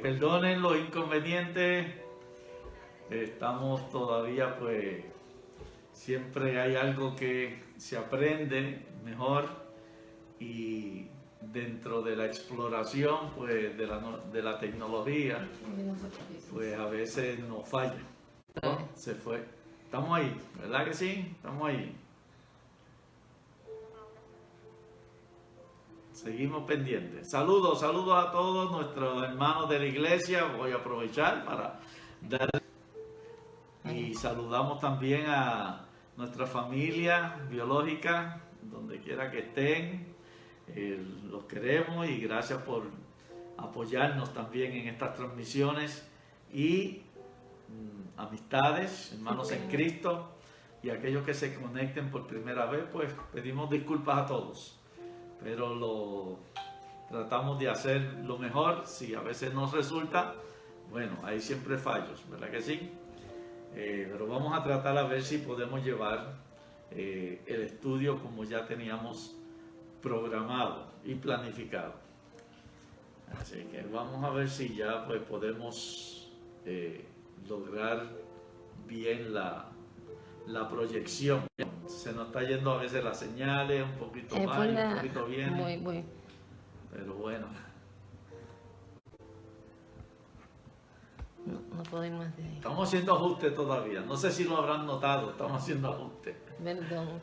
perdonen los inconvenientes. Estamos todavía, pues, siempre hay algo que se aprende mejor y dentro de la exploración, pues, de la tecnología, pues a veces nos falla. ¿No? Se fue. Estamos ahí, ¿verdad que sí? Estamos ahí. Seguimos pendientes. Saludos a todos nuestros hermanos de la iglesia. Voy a aprovechar para dar y saludamos también a nuestra familia biológica, donde quiera que estén. Los queremos y gracias por apoyarnos también en estas transmisiones y amistades, hermanos en Cristo y aquellos que se conecten por primera vez, pues pedimos disculpas a todos. Pero lo tratamos de hacer lo mejor. Si a veces nos resulta, bueno, hay siempre fallos, ¿verdad que sí? Pero vamos a tratar a ver si podemos llevar el estudio como ya teníamos programado y planificado. Así que vamos a ver si ya pues podemos lograr bien la proyección. Se nos está yendo a veces las señales, un poquito mal, un poquito bien. Muy. Pero bueno. No podemos más de ahí. Estamos haciendo ajustes todavía. No sé si lo habrán notado, estamos haciendo ajustes. Perdón.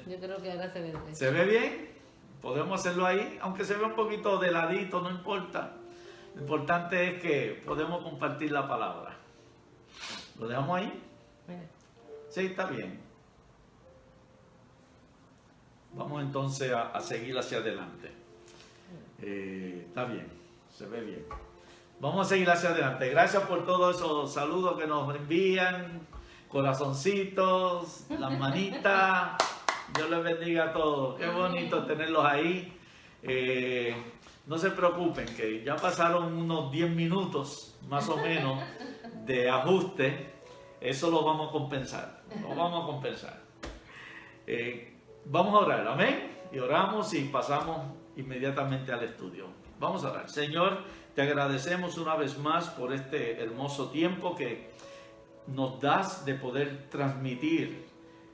Yo creo que ahora se ve bien. ¿Se ve bien? Podemos hacerlo ahí, aunque se ve un poquito de ladito, no importa. Lo importante es que podemos compartir la palabra. ¿Lo dejamos ahí? Mira. Sí, está bien. Vamos entonces a seguir hacia adelante. Está bien, se ve bien. Vamos a seguir hacia adelante. Gracias por todos esos saludos que nos envían, corazoncitos, las manitas. Dios les bendiga a todos. Qué bonito tenerlos ahí. No se preocupen, que ya pasaron unos 10 minutos más o menos de ajuste. Eso lo vamos a compensar. Lo vamos a compensar. Vamos a orar, amén. Y oramos y pasamos inmediatamente al estudio. Vamos a orar. Señor, te agradecemos una vez más por este hermoso tiempo que nos das de poder transmitir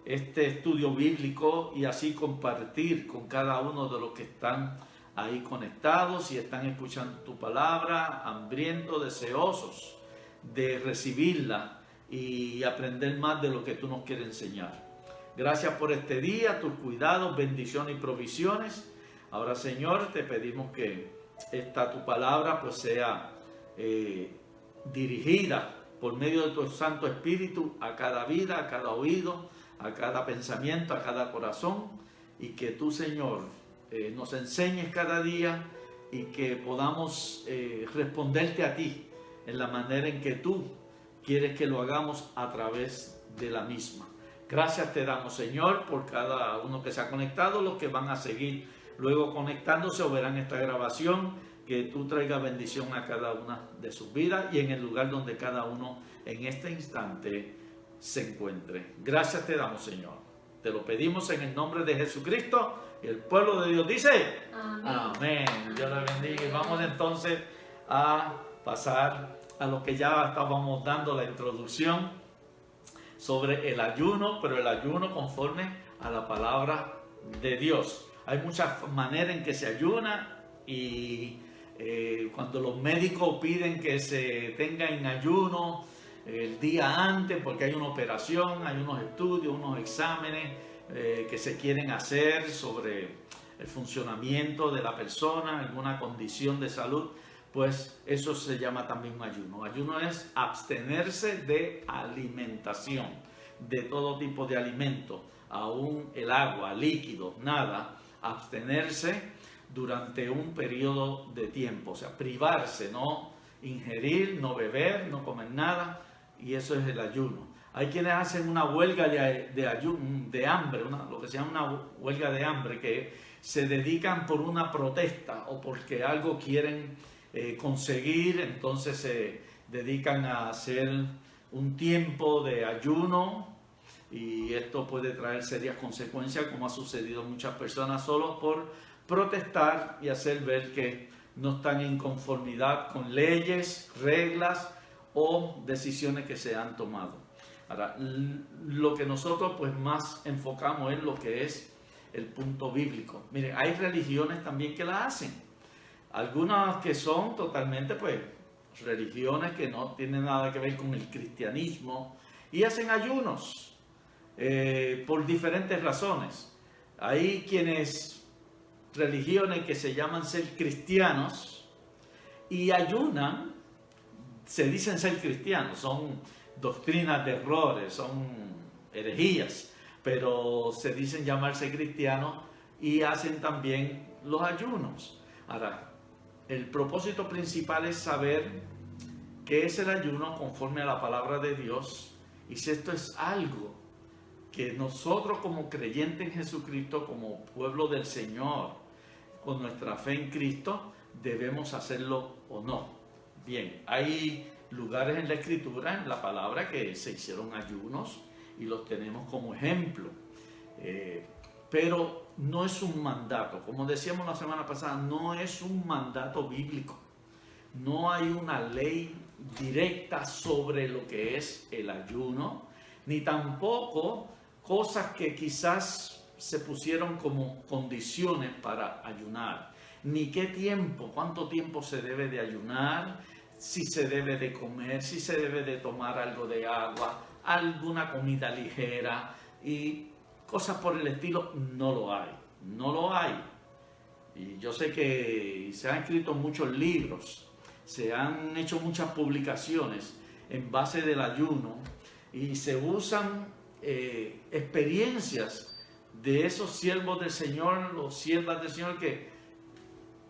este estudio bíblico y así compartir con cada uno de los que están ahí conectados y están escuchando tu palabra, hambrientos, deseosos de recibirla y aprender más de lo que tú nos quieres enseñar. Gracias por este día, tus cuidados, bendiciones y provisiones. Ahora, Señor, te pedimos que tu palabra pues sea dirigida por medio de tu Santo Espíritu a cada vida, a cada oído, a cada pensamiento, a cada corazón, y que tú, Señor, nos enseñes cada día y que podamos responderte a ti en la manera en que tú quieres que lo hagamos a través de la misma. Gracias te damos, Señor, por cada uno que se ha conectado, los que van a seguir luego conectándose o verán esta grabación, que tú traigas bendición a cada una de sus vidas y en el lugar donde cada uno en este instante se encuentre. Gracias te damos, Señor. Te lo pedimos en el nombre de Jesucristo. Y el pueblo de Dios dice, amén. Amén. Dios le bendiga. Y vamos entonces a pasar a lo que ya estábamos dando la introducción sobre el ayuno, pero el ayuno conforme a la palabra de Dios. Hay muchas maneras en que se ayuna y cuando los médicos piden que se tenga en ayuno el día antes porque hay una operación, hay unos estudios, unos exámenes que se quieren hacer sobre el funcionamiento de la persona, alguna condición de salud, pues eso se llama también ayuno. Ayuno es abstenerse de alimentación, de todo tipo de alimento, aún el agua, líquidos, nada, abstenerse durante un periodo de tiempo, o sea, privarse, no ingerir, no beber, no comer nada, y eso es el ayuno. Hay quienes hacen una huelga de hambre, lo que se llama una huelga de hambre, que se dedican por una protesta o porque algo quieren conseguir, entonces se dedican a hacer un tiempo de ayuno y esto puede traer serias consecuencias, como ha sucedido a muchas personas solo por protestar y hacer ver que no están en conformidad con leyes, reglas o decisiones que se han tomado. Ahora, lo que nosotros pues más enfocamos es lo que es el punto bíblico. Miren, hay religiones también que la hacen. Algunas que son totalmente pues religiones que no tienen nada que ver con el cristianismo y hacen ayunos por diferentes razones. Hay religiones que se llaman ser cristianos y ayunan, se dicen ser cristianos, son doctrinas de errores, son herejías, pero se dicen llamarse cristianos y hacen también los ayunos. Ahora, el propósito principal es saber qué es el ayuno conforme a la palabra de Dios y si esto es algo que nosotros como creyentes en Jesucristo, como pueblo del Señor, con nuestra fe en Cristo, debemos hacerlo o no. Bien, hay lugares en la Escritura, en la palabra, que se hicieron ayunos y los tenemos como ejemplo. Pero no es un mandato, como decíamos la semana pasada, no es un mandato bíblico. No hay una ley directa sobre lo que es el ayuno, ni tampoco cosas que quizás se pusieron como condiciones para ayunar, ni qué tiempo, cuánto tiempo se debe de ayunar, si se debe de comer, si se debe de tomar algo de agua, alguna comida ligera y cosas por el estilo. No lo hay. Y yo sé que se han escrito muchos libros, se han hecho muchas publicaciones en base del ayuno y se usan experiencias de esos siervos del Señor o siervas del Señor que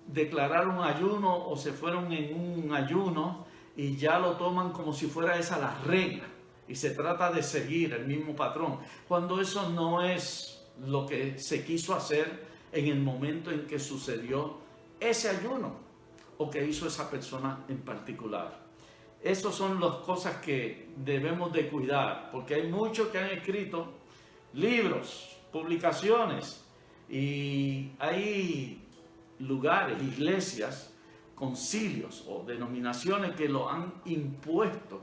declararon ayuno o se fueron en un ayuno y ya lo toman como si fuera esa la regla y se trata de seguir el mismo patrón, cuando eso no es lo que se quiso hacer en el momento en que sucedió ese ayuno o que hizo esa persona en particular. Esas son las cosas que debemos de cuidar, porque hay muchos que han escrito libros, publicaciones, y hay lugares, iglesias, concilios o denominaciones que lo han impuesto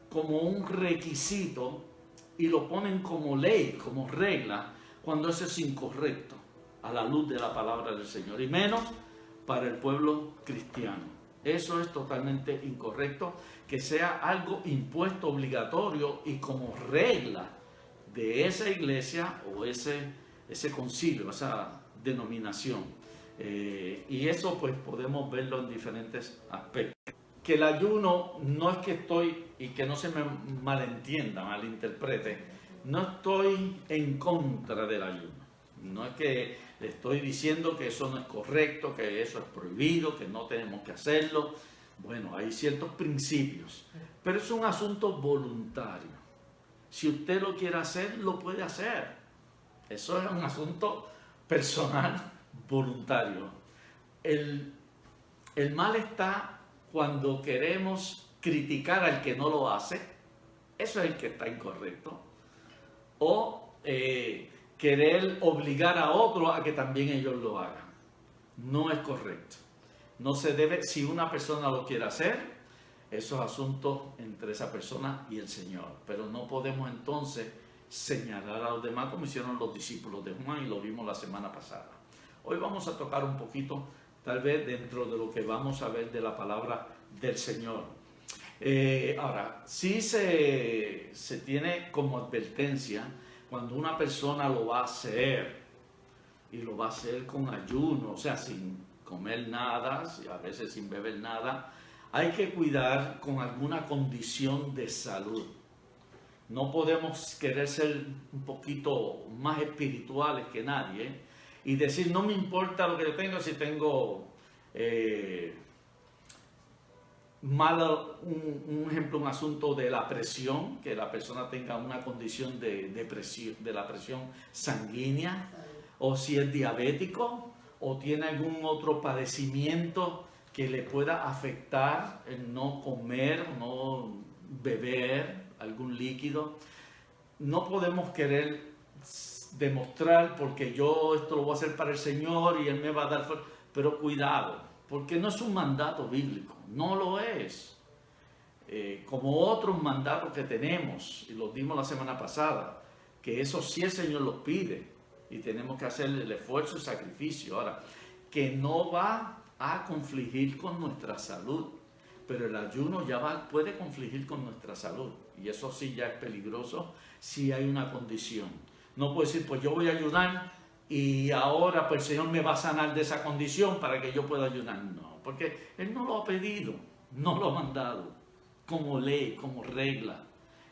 como un requisito y lo ponen como ley, como regla, cuando eso es incorrecto a la luz de la palabra del Señor, y menos para el pueblo cristiano. Eso es totalmente incorrecto, que sea algo impuesto, obligatorio y como regla de esa iglesia o ese concilio, esa denominación. Y eso pues podemos verlo en diferentes aspectos. Que el ayuno no es que y que no se me malentienda, malinterprete, no estoy en contra del ayuno. No es que le estoy diciendo que eso no es correcto, que eso es prohibido, que no tenemos que hacerlo. Bueno, hay ciertos principios, pero es un asunto voluntario. Si usted lo quiere hacer, lo puede hacer. Eso es un asunto personal, voluntario. El mal está cuando queremos criticar al que no lo hace. Eso es el que está incorrecto. O querer obligar a otro a que también ellos lo hagan. No es correcto. No se debe, si una persona lo quiere hacer, esos asuntos entre esa persona y el Señor. Pero no podemos entonces señalar a los demás como hicieron los discípulos de Juan y lo vimos la semana pasada. Hoy vamos a tocar un poquito, tal vez dentro de lo que vamos a ver de la palabra del Señor. Ahora, sí se tiene como advertencia cuando una persona lo va a hacer y lo va a hacer con ayuno, o sea, sin comer nada, a veces sin beber nada, hay que cuidar con alguna condición de salud. No podemos querer ser un poquito más espirituales que nadie y decir, no me importa lo que yo tenga, si tengo un ejemplo, un asunto de la presión, que la persona tenga una condición de la presión sanguínea, o si es diabético, o tiene algún otro padecimiento que le pueda afectar el no comer, no beber algún líquido. No podemos querer demostrar porque yo esto lo voy a hacer para el Señor y Él me va a dar fuerza. Pero cuidado, porque no es un mandato bíblico, no lo es. Como otros mandatos que tenemos, y los dimos la semana pasada, que eso sí el Señor los pide, y tenemos que hacer el esfuerzo y sacrificio. Ahora, que no va a confligir con nuestra salud, pero el ayuno ya puede confligir con nuestra salud, y eso sí ya es peligroso si hay una condición. No puedo decir, pues yo voy a ayunar y ahora pues el Señor me va a sanar de esa condición para que yo pueda ayunar. No, porque Él no lo ha pedido, no lo ha mandado como ley, como regla.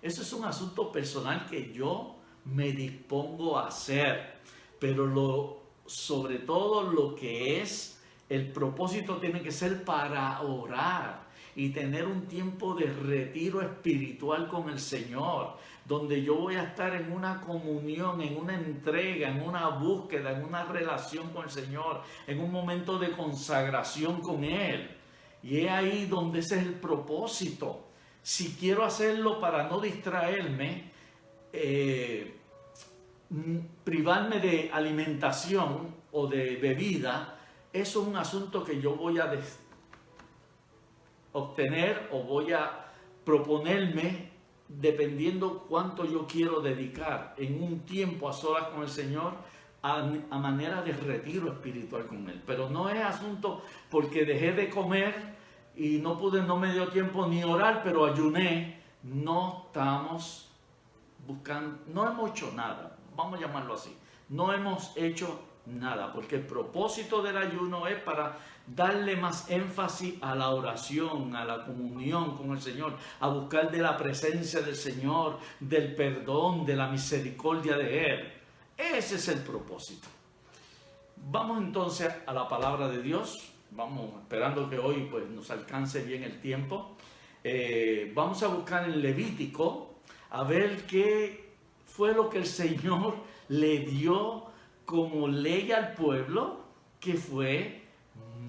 Eso es un asunto personal que yo me dispongo a hacer, pero sobre todo lo que es el propósito tiene que ser para orar y tener un tiempo de retiro espiritual con el Señor, donde yo voy a estar en una comunión, en una entrega, en una búsqueda, en una relación con el Señor, en un momento de consagración con Él. Y es ahí donde ese es el propósito. Si quiero hacerlo para no distraerme, privarme de alimentación o de bebida, eso es un asunto que yo voy a obtener o voy a proponerme dependiendo cuánto yo quiero dedicar en un tiempo a solas con el Señor a manera de retiro espiritual con Él. Pero no es asunto porque dejé de comer y no me dio tiempo ni orar, pero ayuné. No estamos buscando, no hemos hecho nada, vamos a llamarlo así. No hemos hecho nada, porque el propósito del ayuno es para darle más énfasis a la oración, a la comunión con el Señor, a buscar de la presencia del Señor, del perdón, de la misericordia de Él. Ese es el propósito. Vamos entonces a la palabra de Dios. Vamos esperando que hoy pues, nos alcance bien el tiempo. Vamos a buscar en Levítico a ver qué fue lo que el Señor le dio como ley al pueblo, que fue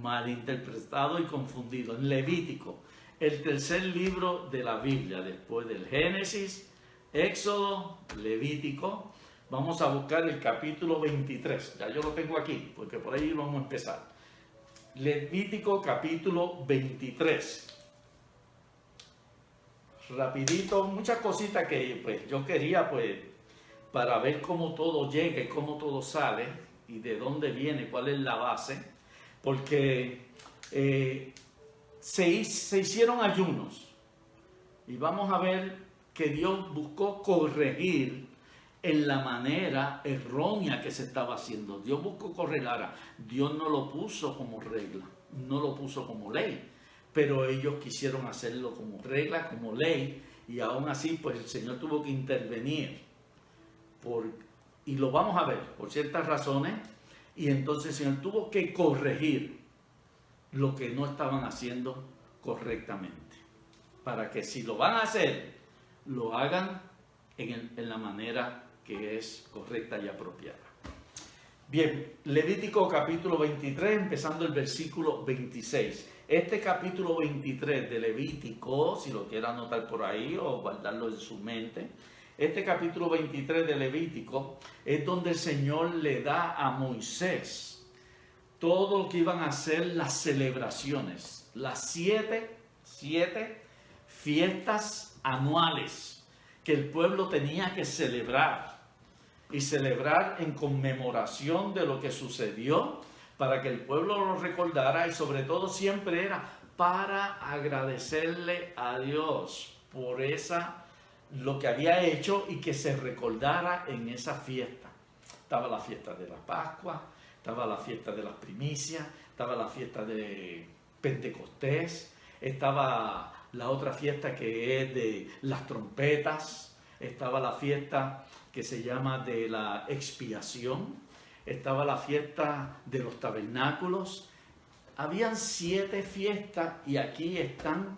malinterpretado y confundido. En Levítico, el tercer libro de la Biblia, después del Génesis, Éxodo, Levítico. Vamos a buscar el capítulo 23. Ya yo lo tengo aquí, porque por ahí vamos a empezar. Levítico capítulo 23. Rapidito, muchas cositas que pues yo quería pues para ver cómo todo llega y cómo todo sale y de dónde viene, cuál es la base, porque se hicieron ayunos y vamos a ver que Dios buscó corregir en la manera errónea que se estaba haciendo. Dios buscó corregir. Ahora, Dios no lo puso como regla, no lo puso como ley, pero ellos quisieron hacerlo como regla, como ley, y aún así pues el Señor tuvo que intervenir. Y lo vamos a ver por ciertas razones, y entonces el Señor tuvo que corregir lo que no estaban haciendo correctamente, para que si lo van a hacer, lo hagan en la manera que es correcta y apropiada. Bien, Levítico capítulo 23, empezando el versículo 26. Este capítulo 23 de Levítico, si lo quiere anotar por ahí o guardarlo en su mente, este capítulo 23 de Levítico es donde el Señor le da a Moisés todo lo que iban a ser las celebraciones, las siete fiestas anuales que el pueblo tenía que celebrar, y celebrar en conmemoración de lo que sucedió, para que el pueblo lo recordara, y sobre todo siempre era para agradecerle a Dios por lo que había hecho y que se recordara en esa fiesta. Estaba la fiesta de la Pascua, estaba la fiesta de las primicias, estaba la fiesta de Pentecostés, estaba la otra fiesta que es de las trompetas, estaba la fiesta que se llama de la expiación, estaba la fiesta de los tabernáculos. Habían 7 fiestas y aquí están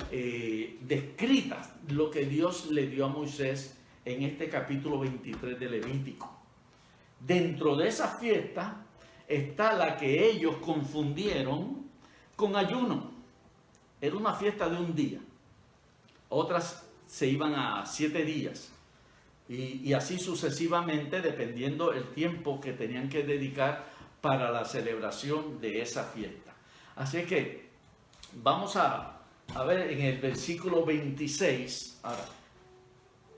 descritas lo que Dios le dio a Moisés en este capítulo 23 de Levítico. Dentro de esa fiesta está la que ellos confundieron con ayuno. Era una fiesta de un día, otras se iban a 7 días y así sucesivamente, dependiendo el tiempo que tenían que dedicar para la celebración de esa fiesta. Así es que vamos a ver en el versículo 26. Ahora,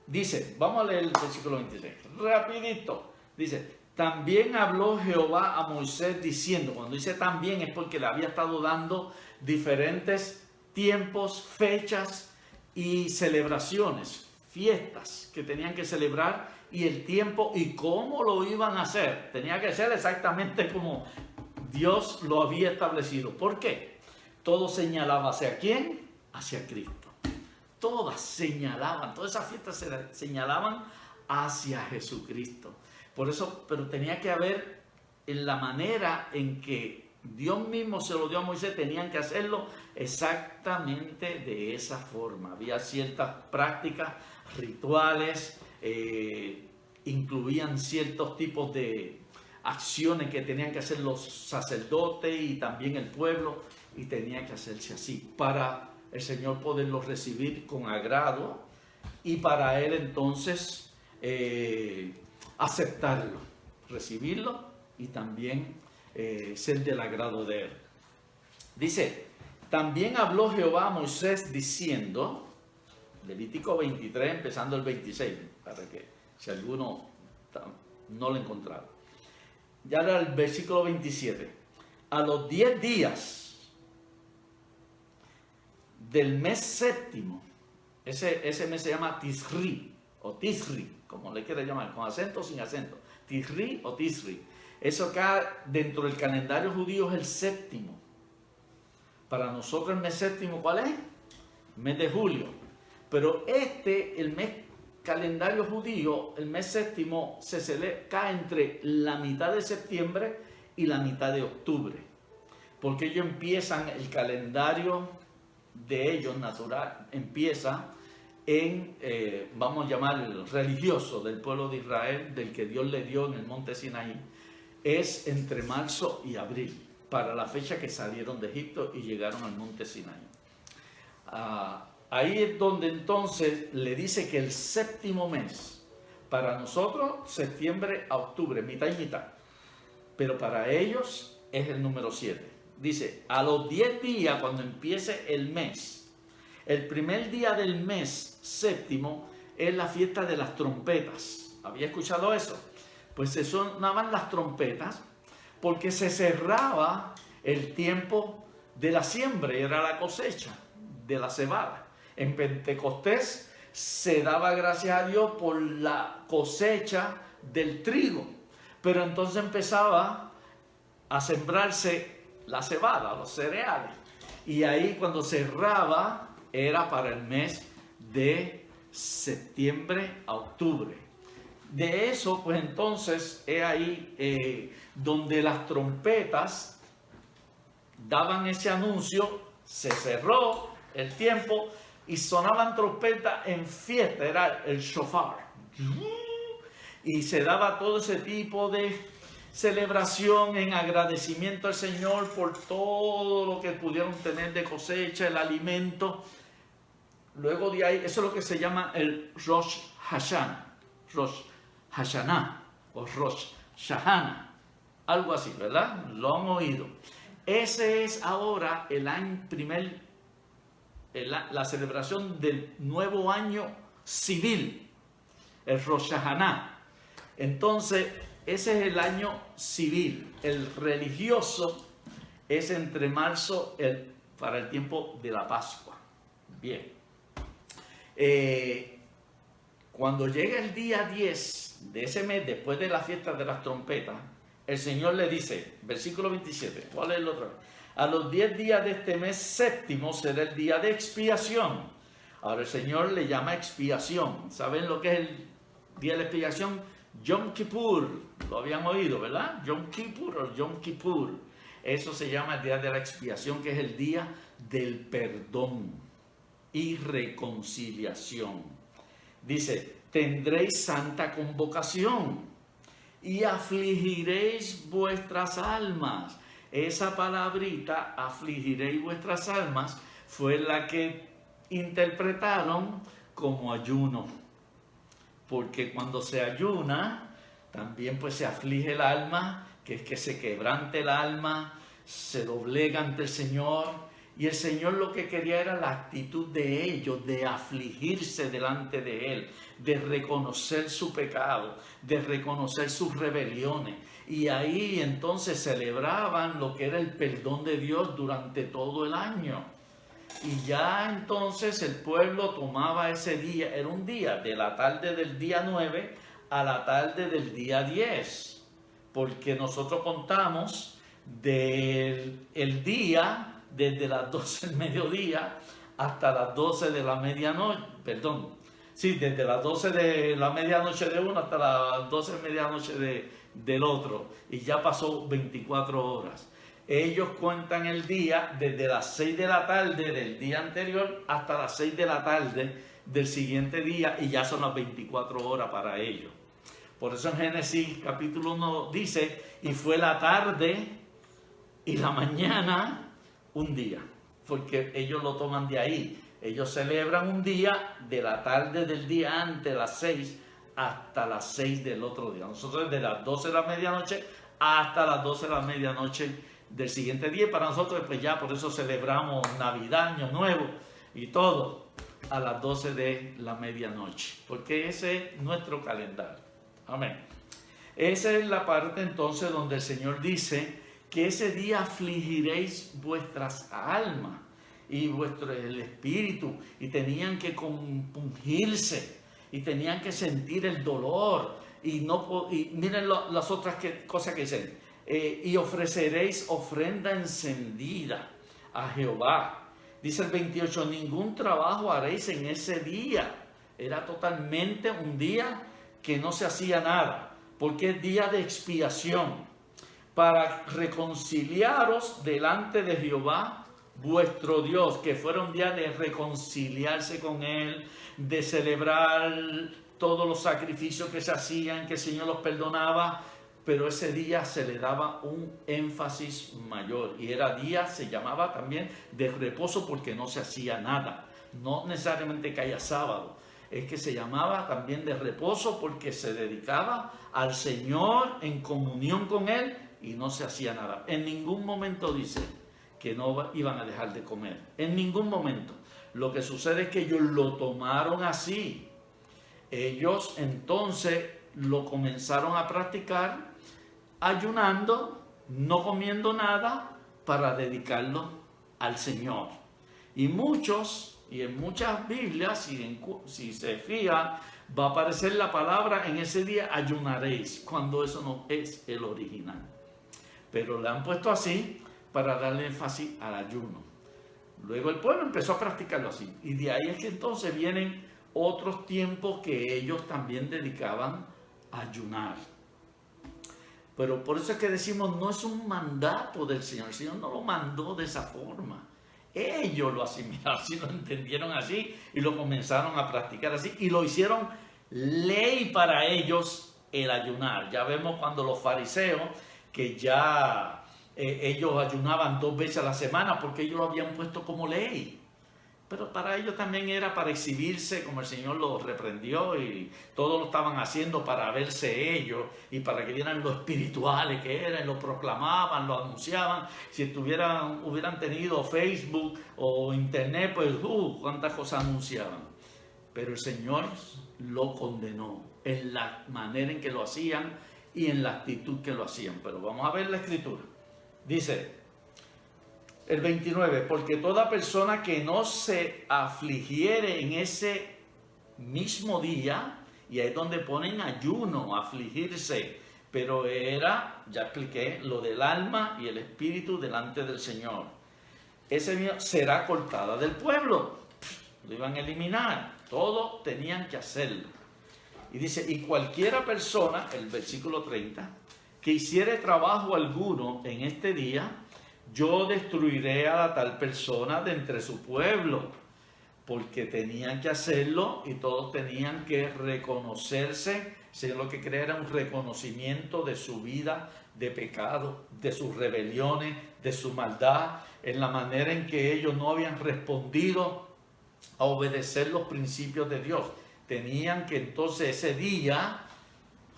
dice, vamos a leer el versículo 26. Rapidito. Dice, también habló Jehová a Moisés diciendo, cuando dice también es porque le había estado dando diferentes tiempos, fechas y celebraciones, fiestas que tenían que celebrar y el tiempo y cómo lo iban a hacer. Tenía que ser exactamente como Dios lo había establecido. ¿Por qué? Todo señalaba hacia quién, hacia Cristo. Todas señalaban, todas esas fiestas señalaban hacia Jesucristo. Por eso, pero tenía que haber en la manera en que Dios mismo se lo dio a Moisés, tenían que hacerlo exactamente de esa forma. Había ciertas prácticas, rituales, incluían ciertos tipos de acciones que tenían que hacer los sacerdotes y también el pueblo, y tenía que hacerse así para el Señor poderlos recibir con agrado y para Él entonces aceptarlo, recibirlo y también ser del agrado de Él. Dice, también habló Jehová a Moisés diciendo, Levítico 23, empezando el 26, para que si alguno no lo encontraba. Ya era el versículo 27. A los 10 días del mes séptimo, ese mes se llama Tisri, o Tisri, como le quiera llamar, con acento o sin acento, Tisri o Tisri. Eso acá dentro del calendario judío es el séptimo. Para nosotros el mes séptimo, ¿cuál es? El mes de julio. Pero el mes calendario judío, el mes séptimo, cae entre la mitad de septiembre y la mitad de octubre. Porque ellos empiezan, el calendario de ellos natural, empieza en, vamos a llamar religioso del pueblo de Israel, del que Dios le dio en el monte Sinaí, es entre marzo y abril, para la fecha que salieron de Egipto y llegaron al monte Sinaí. Ahí es donde entonces le dice que el séptimo mes, para nosotros septiembre a octubre, mitad y mitad, pero para ellos es el número 7. Dice, a los 10 días cuando empiece el mes, el primer día del mes séptimo es la fiesta de las trompetas. ¿Había escuchado eso? Pues se sonaban las trompetas porque se cerraba el tiempo de la siembra, era la cosecha de la cebada. En Pentecostés se daba gracias a Dios por la cosecha del trigo, pero entonces empezaba a sembrarse la cebada, los cereales, y ahí cuando cerraba era para el mes de septiembre a octubre. De eso, pues entonces es ahí donde las trompetas daban ese anuncio, se cerró el tiempo y sonaban trompetas en fiesta, era el shofar. Y se daba todo ese tipo de celebración en agradecimiento al Señor por todo lo que pudieron tener de cosecha, el alimento. Luego de ahí, eso es lo que se llama el Rosh Hashanah, Rosh Hashanah o Rosh Shahana, algo así, ¿verdad? Lo han oído. Ese es ahora el año la celebración del nuevo año civil, el Rosh Hashanah. Entonces, ese es el año civil. El religioso es entre marzo para el tiempo de la Pascua. Bien. Cuando llega el día 10 de ese mes, después de la fiesta de las trompetas, el Señor le dice, versículo 27, ¿cuál es el otro? A los 10 días de este mes séptimo será el día de expiación. Ahora el Señor le llama expiación. ¿Saben lo que es el día de la expiación? Yom Kippur. Lo habían oído, ¿verdad? Yom Kippur o Yom Kippur. Eso se llama el día de la expiación, que es el día del perdón y reconciliación. Dice, tendréis santa convocación y afligiréis vuestras almas. Esa palabrita, afligiréis vuestras almas, fue la que interpretaron como ayuno. Porque cuando se ayuna, también pues se aflige el alma, que es que se quebrante el alma, se doblega ante el Señor. Y el Señor lo que quería era la actitud de ellos, de afligirse delante de Él, de reconocer su pecado, de reconocer sus rebeliones. Y ahí entonces celebraban lo que era el perdón de Dios durante todo el año. Y ya entonces el pueblo tomaba ese día, era un día de la tarde del día 9 a la tarde del día 10, porque nosotros contamos del día desde las 12 del mediodía hasta las 12 de la medianoche, desde las 12 de la medianoche de uno hasta las 12 de medianoche del otro, y ya pasó 24 horas. Ellos cuentan el día desde las 6 de la tarde del día anterior hasta las 6 de la tarde del siguiente día, y ya son las 24 horas para ellos. Por eso en Génesis capítulo 1 dice, y fue la tarde y la mañana un día, porque ellos lo toman de ahí. Ellos celebran un día de la tarde del día antes, las 6, hasta las 6 del otro día. Nosotros de las 12 de la medianoche hasta las 12 de la medianoche del siguiente día. Para nosotros, pues ya por eso celebramos Navidad, Año Nuevo y todo a las 12 de la medianoche, porque ese es nuestro calendario. Amén. Esa es la parte entonces donde el Señor dice que ese día afligiréis vuestras almas y el espíritu, y tenían que compungirse y tenían que sentir el dolor, y miren las otras cosas que dicen, y ofreceréis ofrenda encendida a Jehová. Dice el 28, ningún trabajo haréis en ese día. Era totalmente un día que no se hacía nada, porque es día de expiación, para reconciliaros delante de Jehová vuestro Dios, que fuera un día de reconciliarse con Él, de celebrar todos los sacrificios que se hacían, que el Señor los perdonaba, pero ese día se le daba un énfasis mayor, y se llamaba también de reposo, porque no se hacía nada, no necesariamente que haya sábado, es que se llamaba también de reposo porque se dedicaba al Señor en comunión con Él y no se hacía nada. En ningún momento dice que no iban a dejar de comer, en ningún momento. Lo que sucede es que ellos lo tomaron así. Ellos entonces lo comenzaron a practicar ayunando, no comiendo nada, para dedicarlo al Señor. Y en muchas Biblias, si se fija, va a aparecer la palabra en ese día ayunaréis, cuando eso no es el original. Pero le han puesto así para darle énfasis al ayuno. Luego el pueblo empezó a practicarlo así. Y de ahí es que entonces vienen otros tiempos que ellos también dedicaban a ayunar. Pero por eso es que decimos, no es un mandato del Señor. El Señor no lo mandó de esa forma. Ellos lo asimilaron así, lo entendieron así y lo comenzaron a practicar así. Y lo hicieron ley para ellos el ayunar. Ya vemos cuando los fariseos, que ya ellos ayunaban 2 veces a la semana porque ellos lo habían puesto como ley. Pero para ellos también era para exhibirse, como el Señor los reprendió, y todos lo estaban haciendo para verse ellos y para que vieran lo espirituales que eran, lo proclamaban, lo anunciaban. Si hubieran tenido Facebook o Internet, pues cuántas cosas anunciaban. Pero el Señor lo condenó en la manera en que lo hacían y en la actitud que lo hacían. Pero vamos a ver la Escritura. Dice el 29, porque toda persona que no se afligiere en ese mismo día, y ahí es donde ponen ayuno, afligirse, pero ya expliqué, lo del alma y el espíritu delante del Señor, ese día será cortada del pueblo. Lo iban a eliminar, todos tenían que hacerlo. Y dice, y cualquiera persona, el versículo 30, que hiciere trabajo alguno en este día, yo destruiré a la tal persona de entre su pueblo, porque tenían que hacerlo y todos tenían que reconocerse. Señor lo que quería era un reconocimiento de su vida de pecado, de sus rebeliones, de su maldad, en la manera en que ellos no habían respondido a obedecer los principios de Dios. Tenían que entonces ese día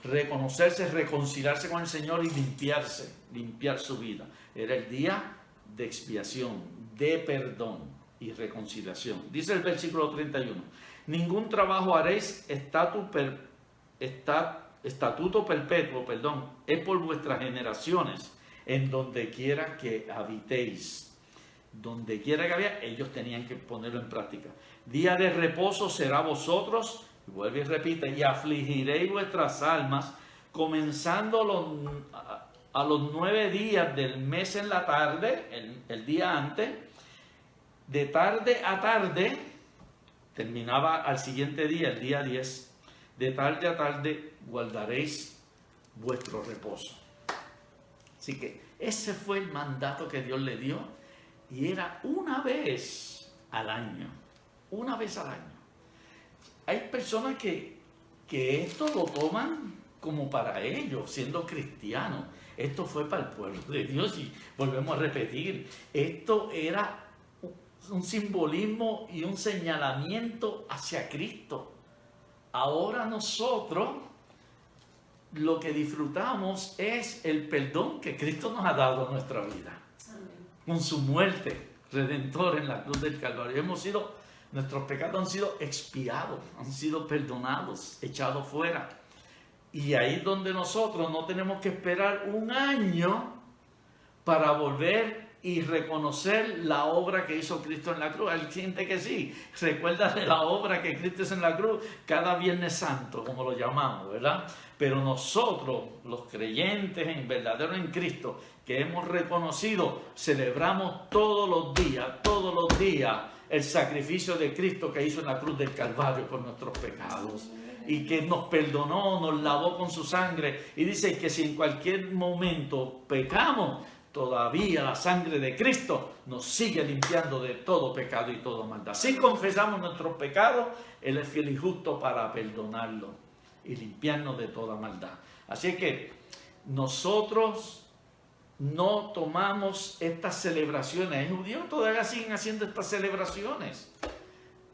reconocerse, reconciliarse con el Señor y limpiar su vida. Era el día de expiación, de perdón y reconciliación. Dice el versículo 31, ningún trabajo haréis estatuto perpetuo, es por vuestras generaciones, en donde quiera que habitéis. Donde quiera que había, ellos tenían que ponerlo en práctica. Día de reposo será vosotros, y vuelve y repite, y afligiréis vuestras almas, comenzando a los 9 días del mes en la tarde, el día antes, de tarde a tarde, terminaba al siguiente día, el día 10, de tarde a tarde guardaréis vuestro reposo. Así que ese fue el mandato que Dios le dio, y era una vez al año. Una vez al año. Hay personas que esto lo toman como para ellos, siendo cristianos. Esto fue para el pueblo de Dios, y volvemos a repetir, esto era un simbolismo y un señalamiento hacia Cristo. Ahora nosotros lo que disfrutamos es el perdón que Cristo nos ha dado en nuestra vida. Con su muerte redentora en la cruz del Calvario. Nuestros pecados han sido expiados, han sido perdonados, echados fuera. Y ahí es donde nosotros no tenemos que esperar un año para volver y reconocer la obra que hizo Cristo en la cruz. Hay gente que sí, recuerda de la obra que Cristo hizo en la cruz cada Viernes Santo, como lo llamamos, ¿verdad? Pero nosotros, los creyentes verdaderos en Cristo, que hemos reconocido, celebramos todos los días, el sacrificio de Cristo que hizo en la cruz del Calvario por nuestros pecados, y que nos perdonó, nos lavó con su sangre, y dice que si en cualquier momento pecamos, todavía la sangre de Cristo nos sigue limpiando de todo pecado y toda maldad. Si confesamos nuestros pecados, Él es fiel y justo para perdonarlo y limpiarnos de toda maldad. Así que nosotros no tomamos estas celebraciones. Los judíos todavía siguen haciendo estas celebraciones.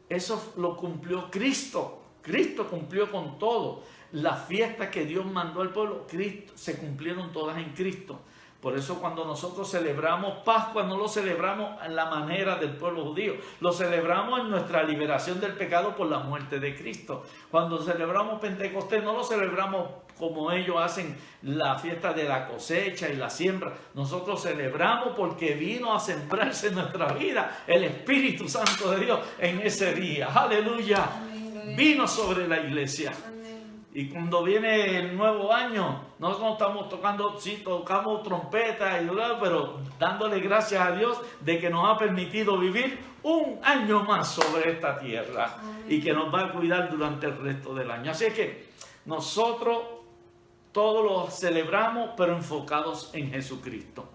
Eso lo cumplió Cristo. Cristo cumplió con todo. Las fiestas que Dios mandó al pueblo, Cristo, se cumplieron todas en Cristo. Por eso cuando nosotros celebramos Pascua, no lo celebramos en la manera del pueblo judío. Lo celebramos en nuestra liberación del pecado por la muerte de Cristo. Cuando celebramos Pentecostés, no lo celebramos como ellos hacen la fiesta de la cosecha y la siembra. Nosotros celebramos porque vino a sembrarse en nuestra vida el Espíritu Santo de Dios en ese día. ¡Aleluya! Vino sobre la iglesia. Y cuando viene el nuevo año, nosotros estamos tocando, sí, tocamos trompeta, pero dándole gracias a Dios de que nos ha permitido vivir un año más sobre esta tierra y que nos va a cuidar durante el resto del año. Así que nosotros todos lo celebramos, pero enfocados en Jesucristo.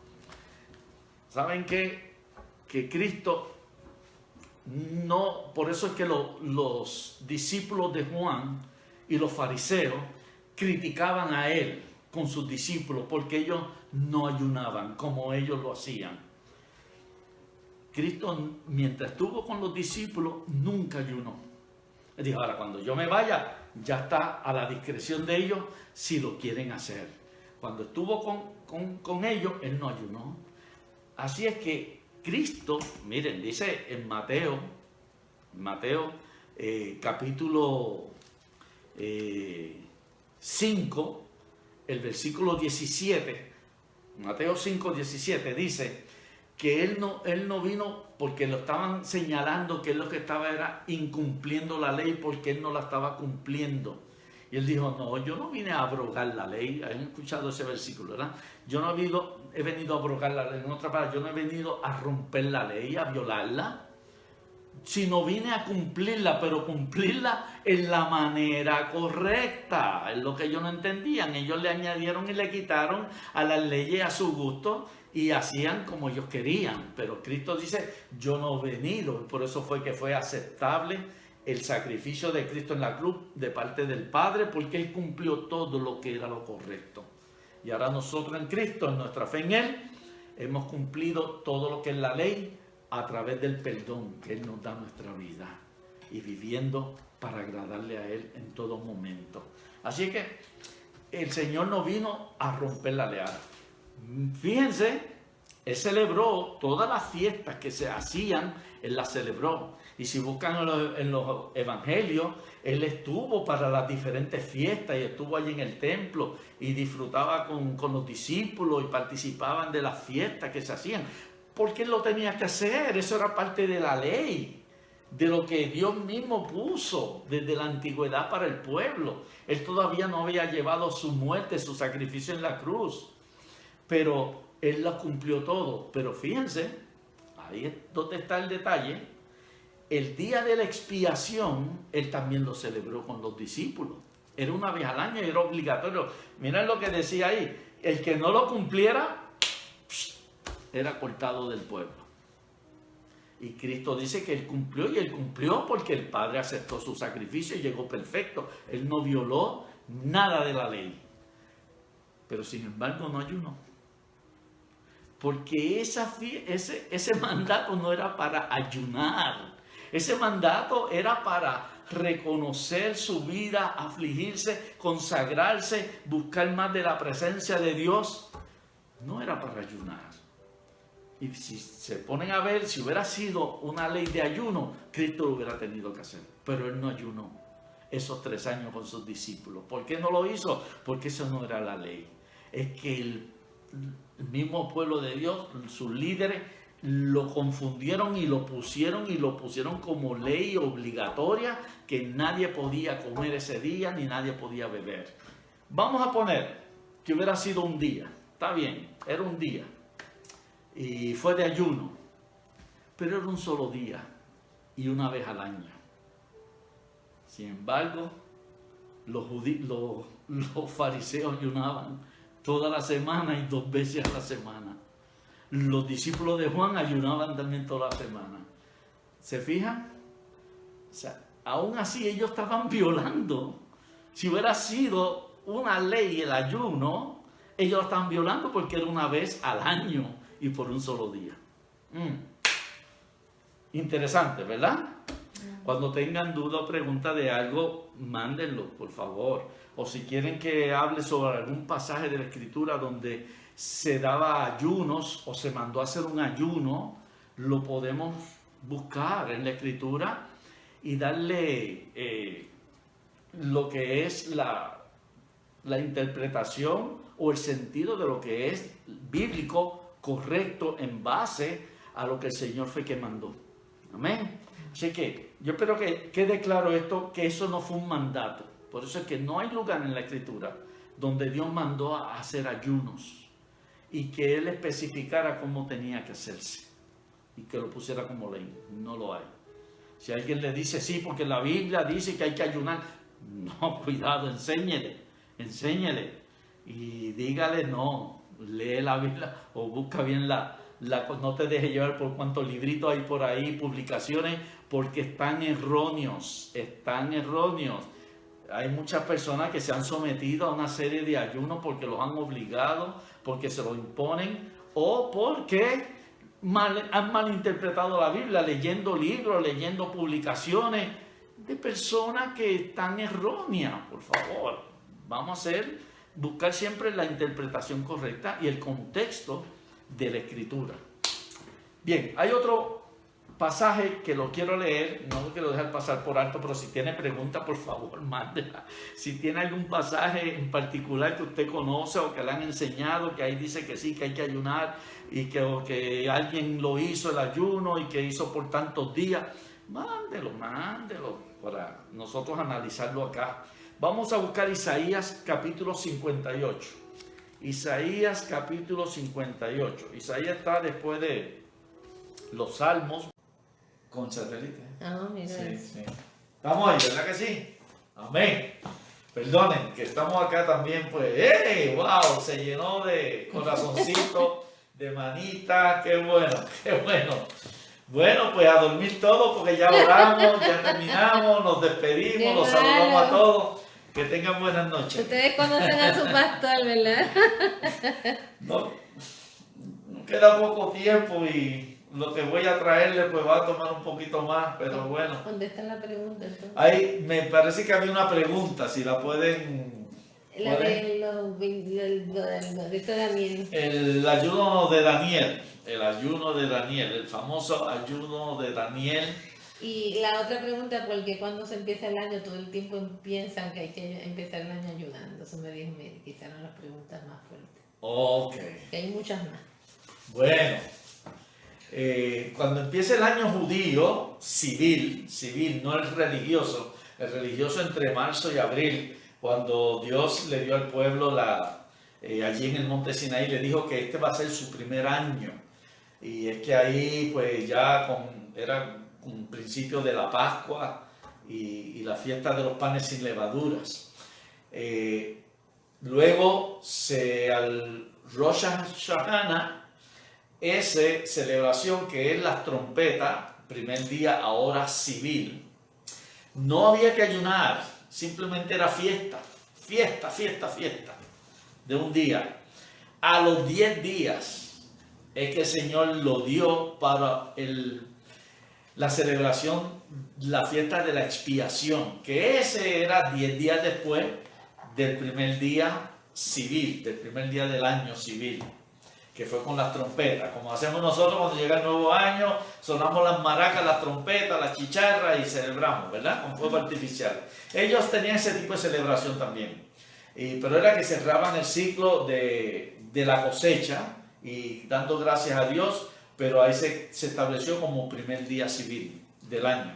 ¿Saben qué? Que Cristo no, por eso es que los discípulos de Juan y los fariseos criticaban a él con sus discípulos porque ellos no ayunaban como ellos lo hacían. Cristo, mientras estuvo con los discípulos, nunca ayunó. Él dijo, ahora cuando yo me vaya, ya está a la discreción de ellos si lo quieren hacer. Cuando estuvo con ellos, él no ayunó. Así es que Cristo, miren, dice en Mateo capítulo 5, el versículo 17, Mateo 5, 17, dice que él no vino porque lo estaban señalando que él lo que estaba era incumpliendo la ley porque él no la estaba cumpliendo. Y él dijo, no, yo no vine a abrogar la ley. ¿Han escuchado ese versículo, verdad? Yo no he venido a abrogar la ley. En otra palabra, yo no he venido a romper la ley, a violarla, sino vine a cumplirla, pero cumplirla en la manera correcta. Es lo que ellos no entendían. Ellos le añadieron y le quitaron a las leyes a su gusto y hacían como ellos querían. Pero Cristo dice, yo no he venido. Y por eso fue que fue aceptable el sacrificio de Cristo en la cruz de parte del Padre, porque Él cumplió todo lo que era lo correcto. Y ahora nosotros en Cristo, en nuestra fe en Él, hemos cumplido todo lo que es la ley a través del perdón que Él nos da en nuestra vida y viviendo para agradarle a Él en todo momento. Así que el Señor no vino a romper la lealtad. Fíjense, Él celebró todas las fiestas que se hacían, Él las celebró. Y si buscan en los evangelios, Él estuvo para las diferentes fiestas y estuvo allí en el templo y disfrutaba con los discípulos y participaban de las fiestas que se hacían. Porque Él lo tenía que hacer, eso era parte de la ley, de lo que Dios mismo puso desde la antigüedad para el pueblo. Él todavía no había llevado su muerte, su sacrificio en la cruz, pero Él lo cumplió todo. Pero fíjense, ahí es donde está el detalle. El día de la expiación, Él también lo celebró con los discípulos. Era una vez al año y era obligatorio. Miren lo que decía ahí, el que no lo cumpliera, era cortado del pueblo. Y Cristo dice que Él cumplió, y Él cumplió porque el Padre aceptó su sacrificio y llegó perfecto. Él no violó nada de la ley. Pero sin embargo no ayunó. Porque ese mandato no era para ayunar. Ese mandato era para reconocer su vida, afligirse, consagrarse, buscar más de la presencia de Dios. No era para ayunar. Y si se ponen a ver, si hubiera sido una ley de ayuno, Cristo lo hubiera tenido que hacer. Pero Él no ayunó esos 3 años con sus discípulos. ¿Por qué no lo hizo? Porque eso no era la ley. Es que el mismo pueblo de Dios, sus líderes, lo confundieron y lo pusieron como ley obligatoria, que nadie podía comer ese día ni nadie podía beber. Vamos a poner que hubiera sido un día. Está bien, era un día. Y fue de ayuno, pero era un solo día y una vez al año. Sin embargo, los fariseos ayunaban toda la semana y 2 veces a la semana. Los discípulos de Juan ayunaban también toda la semana. ¿Se fijan? O sea, aún así ellos estaban violando. Si hubiera sido una ley el ayuno, ellos lo estaban violando porque era una vez al año y por un solo día. Interesante, ¿verdad? Cuando tengan duda o pregunta de algo, mándenlo, por favor. O si quieren que hable sobre algún pasaje de la Escritura donde se daba ayunos o se mandó a hacer un ayuno, lo podemos buscar en la Escritura y darle lo que es la interpretación o el sentido de lo que es bíblico, correcto, en base a lo que el Señor fue que mandó. Amén. Así que yo espero que quede claro esto, que eso no fue un mandato. Por eso es que no hay lugar en la Escritura donde Dios mandó a hacer ayunos y que Él especificara cómo tenía que hacerse y que lo pusiera como ley. No lo hay. Si alguien le dice sí, porque la Biblia dice que hay que ayunar, no, cuidado, enséñele y dígale no, lee la Biblia o busca bien no te dejes llevar por cuántos libritos hay por ahí, publicaciones, porque están erróneos. Hay muchas personas que se han sometido a una serie de ayunos porque los han obligado, porque se lo imponen o porque han malinterpretado la Biblia, leyendo libros, leyendo publicaciones de personas que están erróneas. Por favor, vamos a buscar siempre la interpretación correcta y el contexto de la Escritura. Bien, hay otro pasaje que lo quiero leer, no lo quiero dejar pasar por alto, pero si tiene pregunta, por favor, mándela. Si tiene algún pasaje en particular que usted conoce o que le han enseñado, que ahí dice que sí, que hay que ayunar y que alguien lo hizo el ayuno y que hizo por tantos días, mándelo para nosotros analizarlo acá. Vamos a buscar Isaías capítulo 58. Isaías capítulo 58. Isaías está después de los Salmos con satélite. Ah, mira. Sí. Estamos ahí, ¿verdad que sí? Amén. Perdonen, que estamos acá también, pues, ¡hey! ¡Wow! Se llenó de corazoncito, de manita. ¡Qué bueno! Bueno, pues a dormir todos porque ya oramos, ya terminamos, nos despedimos, los saludamos a todos. Que tengan buenas noches. Ustedes conocen a su pastor, ¿verdad? No, queda poco tiempo y lo que voy a traerle pues va a tomar un poquito más, pero bueno. ¿Dónde está la pregunta entonces? Ahí me parece que había una pregunta, si la pueden La de los de esto Daniel. El ayuno de Daniel, el ayuno de Daniel, el famoso ayuno de Daniel. Y la otra pregunta, porque cuando se empieza el año, todo el tiempo piensan que hay que empezar el año ayunando. Eso me dijo, quizás eran las preguntas más fuertes. Ok. Que hay muchas más. Bueno, cuando empieza el año judío, civil, no el religioso entre marzo y abril, cuando Dios le dio al pueblo allí en el monte Sinaí, le dijo que este va a ser su primer año. Y es que ahí pues ya era un principio de la Pascua y la fiesta de los panes sin levaduras. Luego al Rosh Hashanah, esa celebración que es las trompetas, primer día ahora civil, no había que ayunar, simplemente era fiesta de un día. A los 10 días es que el Señor lo dio para la celebración, la fiesta de la expiación, que ese era 10 días después del primer día civil, del primer día del año civil, que fue con las trompetas, como hacemos nosotros cuando llega el nuevo año, sonamos las maracas, las trompetas, las chicharras y celebramos, ¿verdad? Con fuego artificial. Ellos tenían ese tipo de celebración también, pero era que cerraban el ciclo de la cosecha y dando gracias a Dios, pero ahí se estableció como primer día civil del año.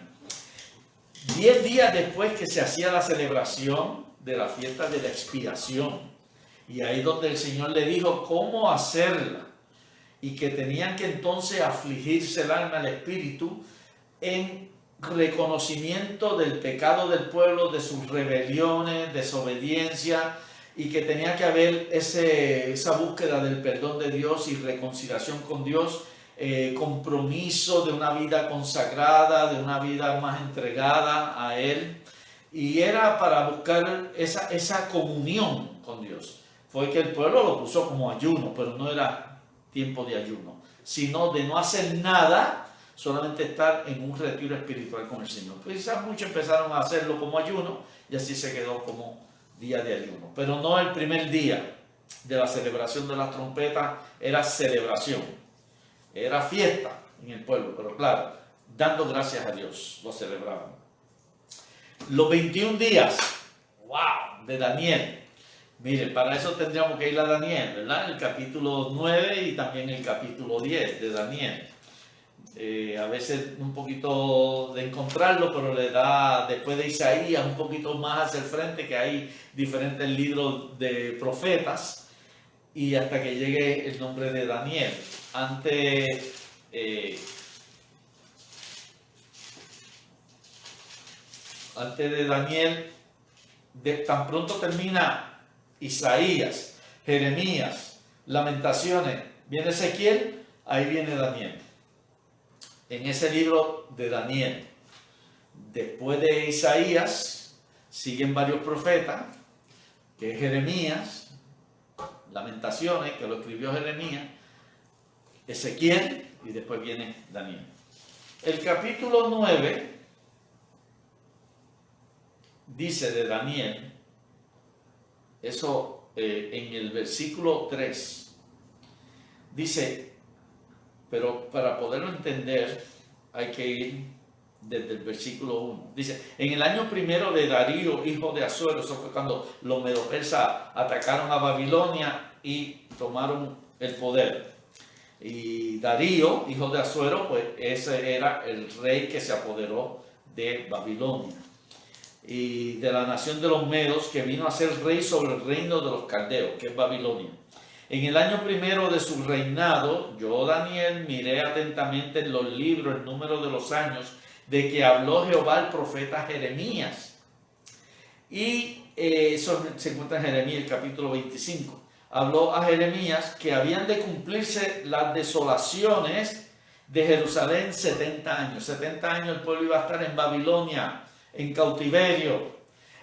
10 días después que se hacía la celebración de la fiesta de la expiación, y ahí donde el Señor le dijo cómo hacerla, y que tenían que entonces afligirse el alma, el espíritu, en reconocimiento del pecado del pueblo, de sus rebeliones, desobediencia, y que tenía que haber esa búsqueda del perdón de Dios y reconciliación con Dios, compromiso de una vida consagrada, de una vida más entregada a Él, y era para buscar esa comunión con Dios. Fue que el pueblo lo puso como ayuno, pero no era tiempo de ayuno, sino de no hacer nada, solamente estar en un retiro espiritual con el Señor. Pues quizás muchos empezaron a hacerlo como ayuno y así se quedó como día de ayuno, pero no el primer día de la celebración de las trompetas era celebración, era fiesta en el pueblo, pero claro, dando gracias a Dios lo celebraban. Los 21 días, wow, de Daniel. Mire, para eso tendríamos que ir a Daniel, ¿verdad? El capítulo 9 y también el capítulo 10 de Daniel. A veces un poquito de encontrarlo, pero le da, después de Isaías, un poquito más hacia el frente, que hay diferentes libros de profetas, y hasta que llegue el nombre de Daniel. Antes de Daniel, tan pronto termina Isaías, Jeremías, Lamentaciones, viene Ezequiel, ahí viene Daniel. En ese libro de Daniel, después de Isaías, siguen varios profetas, que es Jeremías, Lamentaciones, que lo escribió Jeremías, Ezequiel, y después viene Daniel. El capítulo 9 dice de Daniel, eso en el versículo 3, dice, pero para poderlo entender hay que ir desde el versículo 1. Dice, en el año primero de Darío, hijo de Azuero, eso fue cuando los medo-persas atacaron a Babilonia y tomaron el poder. Y Darío, hijo de Azuero, pues ese era el rey que se apoderó de Babilonia y de la nación de los medos, que vino a ser rey sobre el reino de los caldeos, que es Babilonia. En el año primero de su reinado, yo, Daniel, miré atentamente en los libros el número de los años de que habló Jehová al profeta Jeremías. Y eso se encuentra en Jeremías, el capítulo 25. Habló a Jeremías que habían de cumplirse las desolaciones de Jerusalén 70 años. 70 años el pueblo iba a estar en Babilonia, en cautiverio,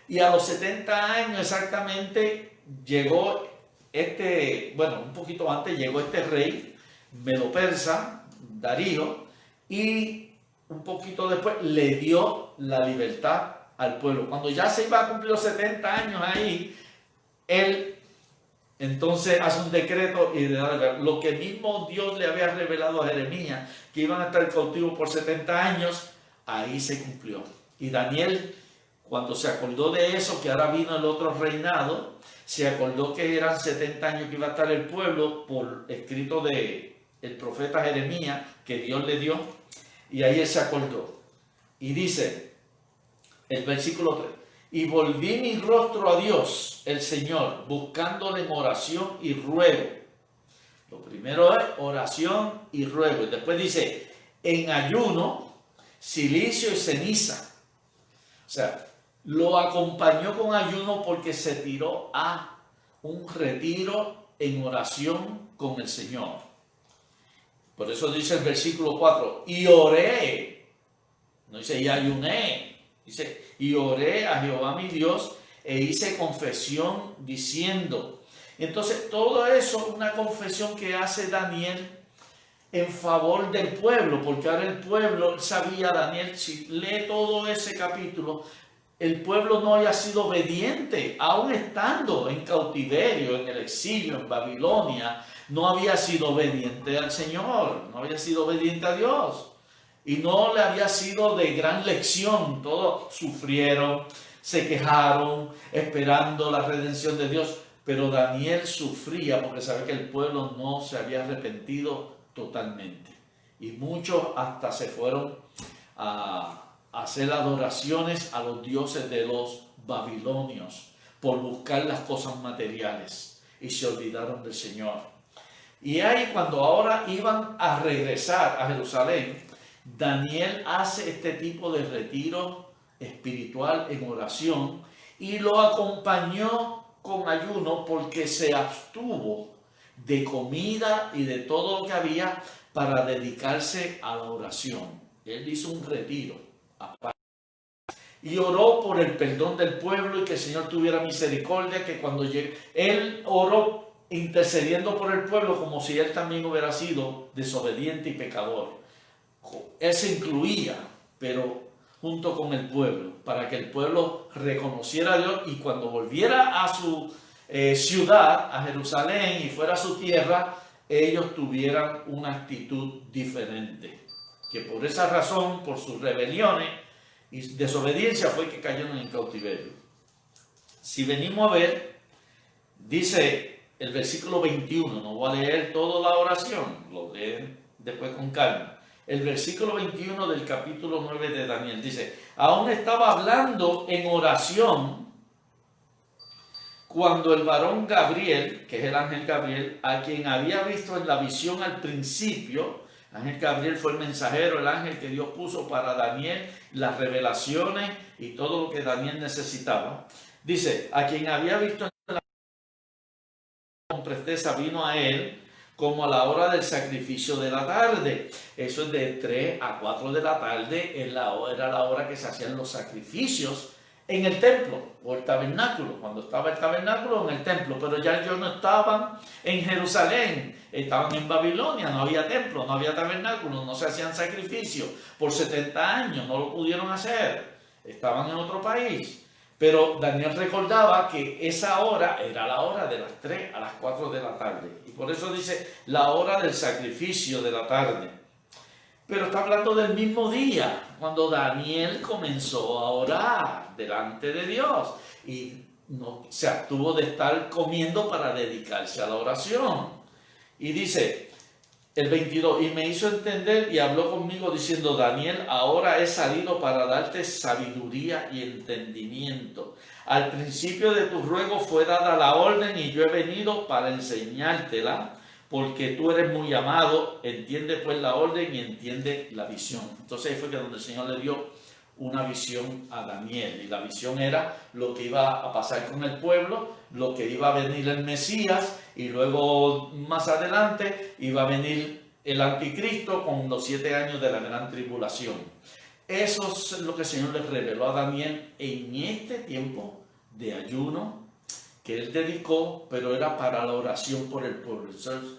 y a los 70 años exactamente llegó un poquito antes llegó este rey medo-persa, Darío, y un poquito después le dio la libertad al pueblo. Cuando ya se iba a cumplir los 70 años ahí, él entonces hace un decreto y lo que mismo Dios le había revelado a Jeremías, que iban a estar cautivos por 70 años, ahí se cumplió. Y Daniel, cuando se acordó de eso, que ahora vino el otro reinado, se acordó que eran 70 años que iba a estar el pueblo por escrito de el profeta Jeremías, que Dios le dio, y ahí él se acordó. Y dice el versículo 3, y volví mi rostro a Dios, el Señor, buscándole en oración y ruego. Lo primero es oración y ruego. Y después dice, en ayuno, silicio y ceniza. O sea, lo acompañó con ayuno porque se tiró a un retiro en oración con el Señor. Por eso dice el versículo 4, y oré. No dice, y ayuné. Dice, y oré a Jehová mi Dios e hice confesión diciendo. Entonces, todo eso es una confesión que hace Daniel en favor del pueblo, porque ahora el pueblo, sabía Daniel, si lee todo ese capítulo, el pueblo no había sido obediente, aún estando en cautiverio, en el exilio, en Babilonia, no había sido obediente al Señor, no había sido obediente a Dios. Y no le había sido de gran lección. Todos sufrieron, se quejaron, esperando la redención de Dios. Pero Daniel sufría porque sabía que el pueblo no se había arrepentido totalmente. Y muchos hasta se fueron a hacer adoraciones a los dioses de los babilonios por buscar las cosas materiales. Y se olvidaron del Señor. Y ahí cuando ahora iban a regresar a Jerusalén, Daniel hace este tipo de retiro espiritual en oración y lo acompañó con ayuno porque se abstuvo de comida y de todo lo que había para dedicarse a la oración. Él hizo un retiro y oró por el perdón del pueblo y que el Señor tuviera misericordia, que cuando llegue, él oró intercediendo por el pueblo como si él también hubiera sido desobediente y pecador. Él se incluía, pero junto con el pueblo, para que el pueblo reconociera a Dios y cuando volviera a su ciudad, a Jerusalén, y fuera a su tierra, ellos tuvieran una actitud diferente. Que por esa razón, por sus rebeliones y desobediencia, fue que cayeron en cautiverio. Si venimos a ver, dice el versículo 21, no voy a leer toda la oración, lo leen después con calma. El versículo 21 del capítulo 9 de Daniel dice, aún estaba hablando en oración cuando el varón Gabriel, que es el ángel Gabriel, a quien había visto en la visión al principio, el ángel Gabriel fue el mensajero, el ángel que Dios puso para Daniel, las revelaciones y todo lo que Daniel necesitaba. Dice, a quien había visto en la visión con presteza vino a él, como a la hora del sacrificio de la tarde. Eso es de 3 a 4 de la tarde, era la hora que se hacían los sacrificios en el templo o el tabernáculo, cuando estaba el tabernáculo en el templo, pero ya ellos no estaban en Jerusalén, estaban en Babilonia, no había templo, no había tabernáculo, no se hacían sacrificios, por 70 años no lo pudieron hacer, estaban en otro país. Pero Daniel recordaba que esa hora era la hora de las 3 a las 4 de la tarde. Y por eso dice la hora del sacrificio de la tarde. Pero está hablando del mismo día, cuando Daniel comenzó a orar delante de Dios. Y no se abstuvo de estar comiendo para dedicarse a la oración. Y dice el 22, y me hizo entender y habló conmigo diciendo, Daniel, ahora he salido para darte sabiduría y entendimiento. Al principio de tu ruego fue dada la orden y yo he venido para enseñártela, porque tú eres muy amado, entiende pues la orden y entiende la visión. Entonces ahí fue que donde el Señor le dio una visión a Daniel, y la visión era lo que iba a pasar con el pueblo, lo que iba a venir el Mesías, y luego más adelante iba a venir el anticristo con los 7 años de la gran tribulación. Eso es lo que el Señor le reveló a Daniel en este tiempo de ayuno que él dedicó, pero era para la oración por el pueblo.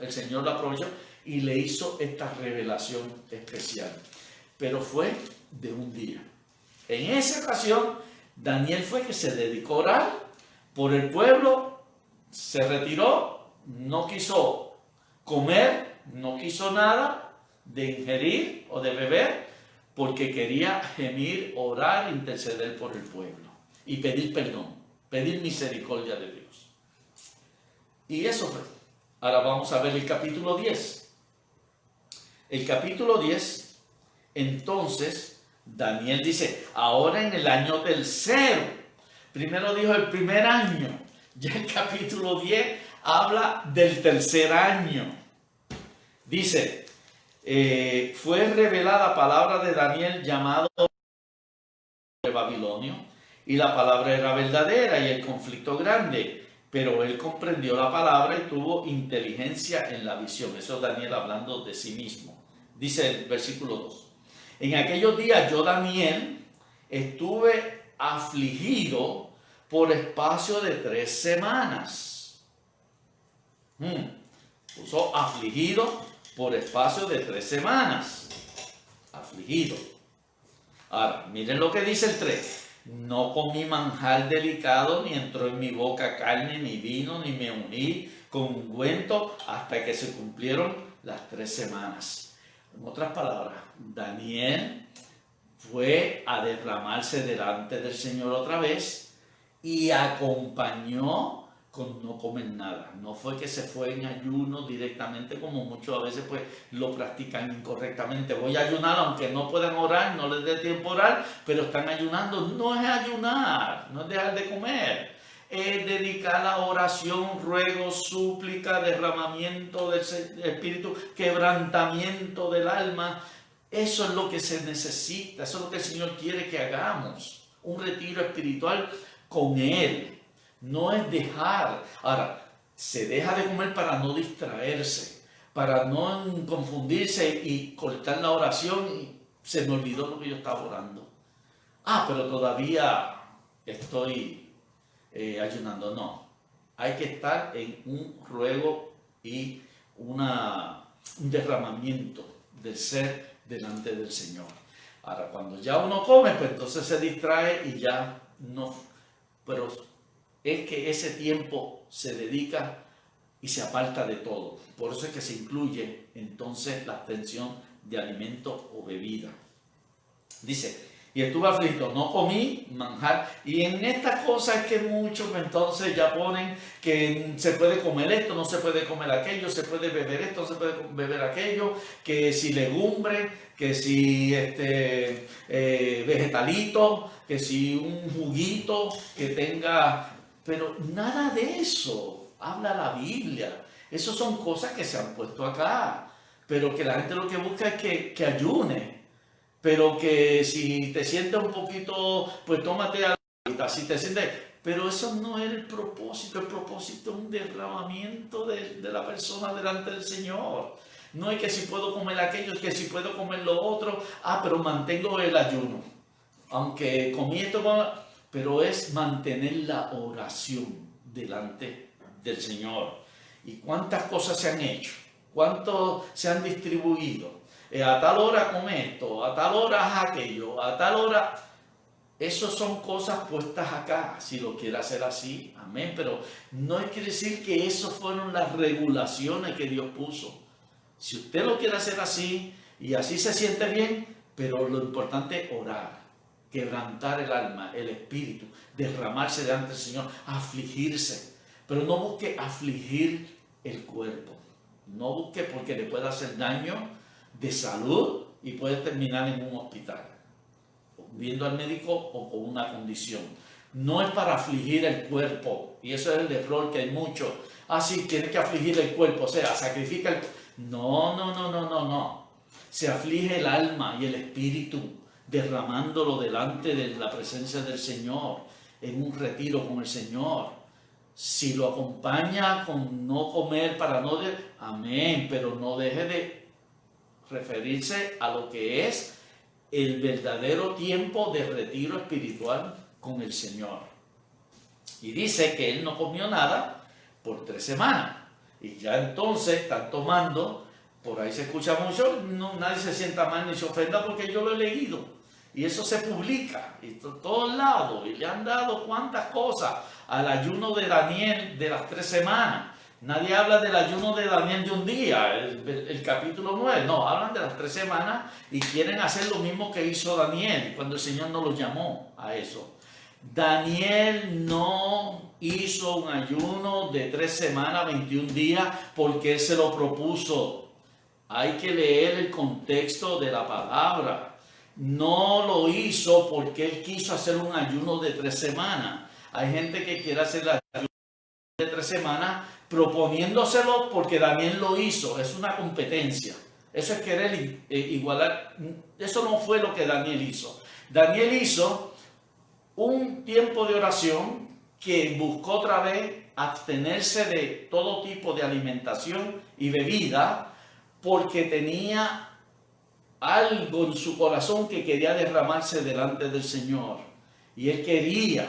El Señor lo aprovechó y le hizo esta revelación especial, pero fue de un día. En esa ocasión, Daniel fue que se dedicó a orar por el pueblo se retiró, no quiso comer, no quiso nada de ingerir o de beber, porque quería gemir, orar, interceder por el pueblo y pedir perdón, pedir misericordia de Dios. Y eso fue. Ahora vamos a ver el capítulo 10. El capítulo 10, entonces, Daniel dice, ahora en el año tercero. Primero dijo el primer año. Ya el capítulo 10 habla del tercer año. Dice, fue revelada palabra de Daniel llamado de Babilonio, y la palabra era verdadera y el conflicto grande, pero él comprendió la palabra y tuvo inteligencia en la visión. Eso es Daniel hablando de sí mismo. Dice el versículo 2. En aquellos días yo, Daniel, estuve afligido por espacio de 3 semanas. Puso afligido por espacio de 3 semanas. Afligido. Ahora, miren lo que dice el 3. No comí manjar delicado, ni entró en mi boca carne, ni vino, ni me uní con ungüento hasta que se cumplieron las 3 semanas. En otras palabras, Daniel fue a derramarse delante del Señor otra vez y acompañó con no comer nada. No fue que se fue en ayuno directamente, como muchos a veces pues lo practican incorrectamente. Voy a ayunar aunque no puedan orar, no les dé tiempo a orar, pero están ayunando. No es ayunar, no es dejar de comer. Es dedicar la oración, ruego, súplica, derramamiento del Espíritu, quebrantamiento del alma. Eso es lo que se necesita, eso es lo que el Señor quiere que hagamos. Un retiro espiritual con Él. No es dejar. Ahora, se deja de comer para no distraerse, para no confundirse y cortar la oración y se me olvidó lo que yo estaba orando. Pero todavía estoy ayunando. No, hay que estar en un ruego y un derramamiento del ser delante del Señor. Ahora, cuando ya uno come, pues entonces se distrae y ya no. Pero es que ese tiempo se dedica y se aparta de todo. Por eso es que se incluye entonces la abstención de alimento o bebida. Dice, y estuve afligido, no comí manjar. Y en estas cosas es que muchos entonces ya ponen que se puede comer esto, no se puede comer aquello, se puede beber esto, no se puede beber aquello, que si legumbre, que si vegetalito, que si un juguito que tenga. Pero nada de eso habla la Biblia. Esas son cosas que se han puesto acá. Pero que la gente lo que busca es que ayune. Pero que si te sientes un poquito, pues tómate algo. Si te sientes. Pero eso no es el propósito. El propósito es un derramamiento de la persona delante del Señor. No es que si puedo comer aquello, es que si puedo comer lo otro. Pero mantengo el ayuno. Aunque comí esto, pero es mantener la oración delante del Señor. ¿Y cuántas cosas se han hecho? ¿Cuántos se han distribuido? A tal hora come esto, a tal hora haz aquello, a tal hora. Esas son cosas puestas acá, si lo quiere hacer así, amén. Pero no quiere decir que esas fueron las regulaciones que Dios puso. Si usted lo quiere hacer así y así se siente bien, pero lo importante es orar, quebrantar el alma, el espíritu, derramarse delante del Señor, afligirse. Pero no busque afligir el cuerpo. No busque porque le puede hacer daño de salud y puede terminar en un hospital, viendo al médico o con una condición. No es para afligir el cuerpo, y eso es el error que hay mucho. Sí, tiene que afligir el cuerpo, o sea, sacrifica el cuerpo. No. Se aflige el alma y el espíritu, derramándolo delante de la presencia del Señor, en un retiro con el Señor. Si lo acompaña con no comer para no... Amén, pero no deje de referirse a lo que es el verdadero tiempo de retiro espiritual con el Señor. Y dice que él no comió nada por 3 semanas. Y ya entonces están tomando, por ahí se escucha mucho, nadie se sienta mal ni se ofenda porque yo lo he leído. Y eso se publica y por todos lados. Y le han dado cuantas cosas al ayuno de Daniel de las 3 semanas. Nadie habla del ayuno de Daniel de un día, el capítulo 9. No, hablan de las 3 semanas y quieren hacer lo mismo que hizo Daniel cuando el Señor no los llamó a eso. Daniel no hizo un ayuno de 3 semanas, 21 días, porque él se lo propuso. Hay que leer el contexto de la palabra. No lo hizo porque él quiso hacer un ayuno de 3 semanas. Hay gente que quiere hacer el ayuno de 3 semanas proponiéndoselo porque Daniel lo hizo. Es una competencia. Eso es querer igualar. Eso no fue lo que Daniel hizo. Daniel hizo un tiempo de oración que buscó otra vez abstenerse de todo tipo de alimentación y bebida porque tenía algo en su corazón que quería derramarse delante del Señor. Y él quería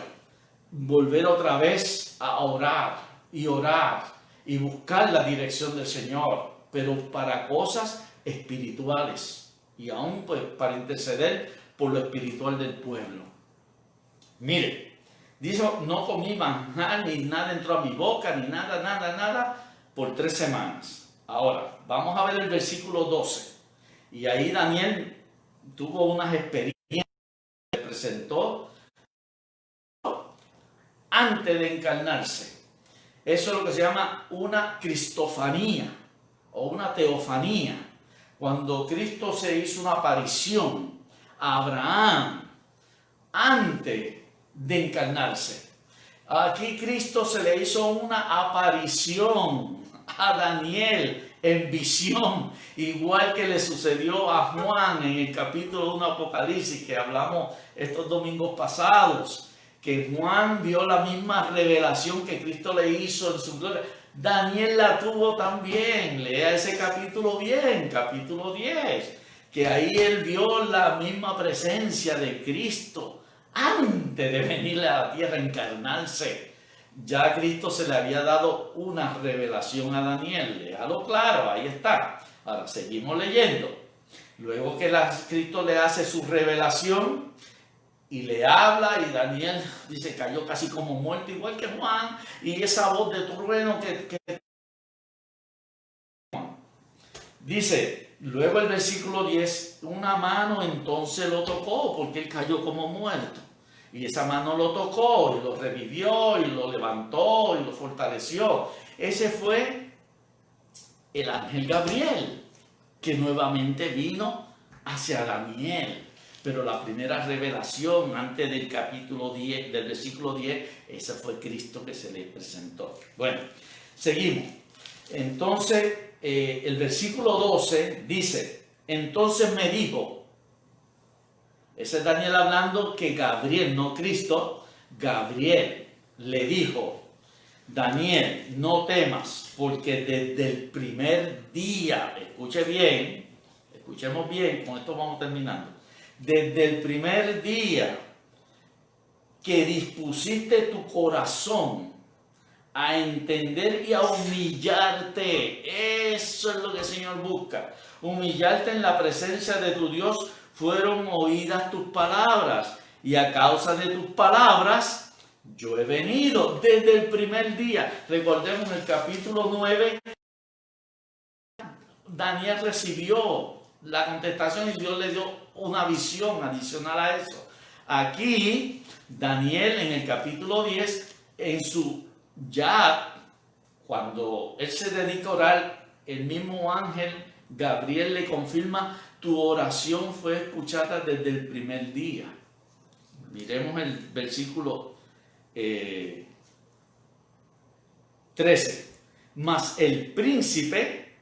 volver otra vez a orar y buscar la dirección del Señor, pero para cosas espirituales y aún pues para interceder por lo espiritual del pueblo. Mire, dijo, no comí manjar, ni nada entró a mi boca, ni nada, por 3 semanas. Ahora, vamos a ver el versículo 12. Y ahí Daniel tuvo unas experiencias que presentó antes de encarnarse. Eso es lo que se llama una cristofanía o una teofanía. Cuando Cristo se hizo una aparición a Abraham antes de encarnarse. Aquí Cristo se le hizo una aparición a Daniel en visión, igual que le sucedió a Juan en el capítulo 1 de Apocalipsis que hablamos estos domingos pasados, que Juan vio la misma revelación que Cristo le hizo en su gloria. Daniel la tuvo también. Lea ese capítulo bien, capítulo 10, que ahí él vio la misma presencia de Cristo antes de venir a la tierra a encarnarse. Ya a Cristo se le había dado una revelación a Daniel. Déjalo claro, ahí está. Ahora seguimos leyendo. Luego que Cristo le hace su revelación y le habla, y Daniel dice cayó casi como muerto, igual que Juan, y esa voz de trueno que dice, luego el versículo 10, una mano entonces lo tocó porque él cayó como muerto. Y esa mano lo tocó y lo revivió y lo levantó y lo fortaleció. Ese fue el ángel Gabriel que nuevamente vino hacia Daniel. Pero la primera revelación antes del capítulo 10, del versículo 10, ese fue Cristo que se le presentó. Bueno, seguimos. Entonces, el versículo 12 dice, entonces me dijo, ese es Daniel hablando que Gabriel, no Cristo, Gabriel le dijo, Daniel, no temas, porque desde el primer día, escuche bien, escuchemos bien, con esto vamos terminando, desde el primer día que dispusiste tu corazón a entender y a humillarte, eso es lo que el Señor busca, humillarte en la presencia de tu Dios, fueron oídas tus palabras, y a causa de tus palabras yo he venido desde el primer día. Recordemos el capítulo 9, Daniel recibió la contestación y Dios le dio una visión adicional a eso. Aquí Daniel en el capítulo 10, cuando él se dedica a orar, el mismo ángel Gabriel le confirma, tu oración fue escuchada desde el primer día. Miremos el versículo 13. Mas el príncipe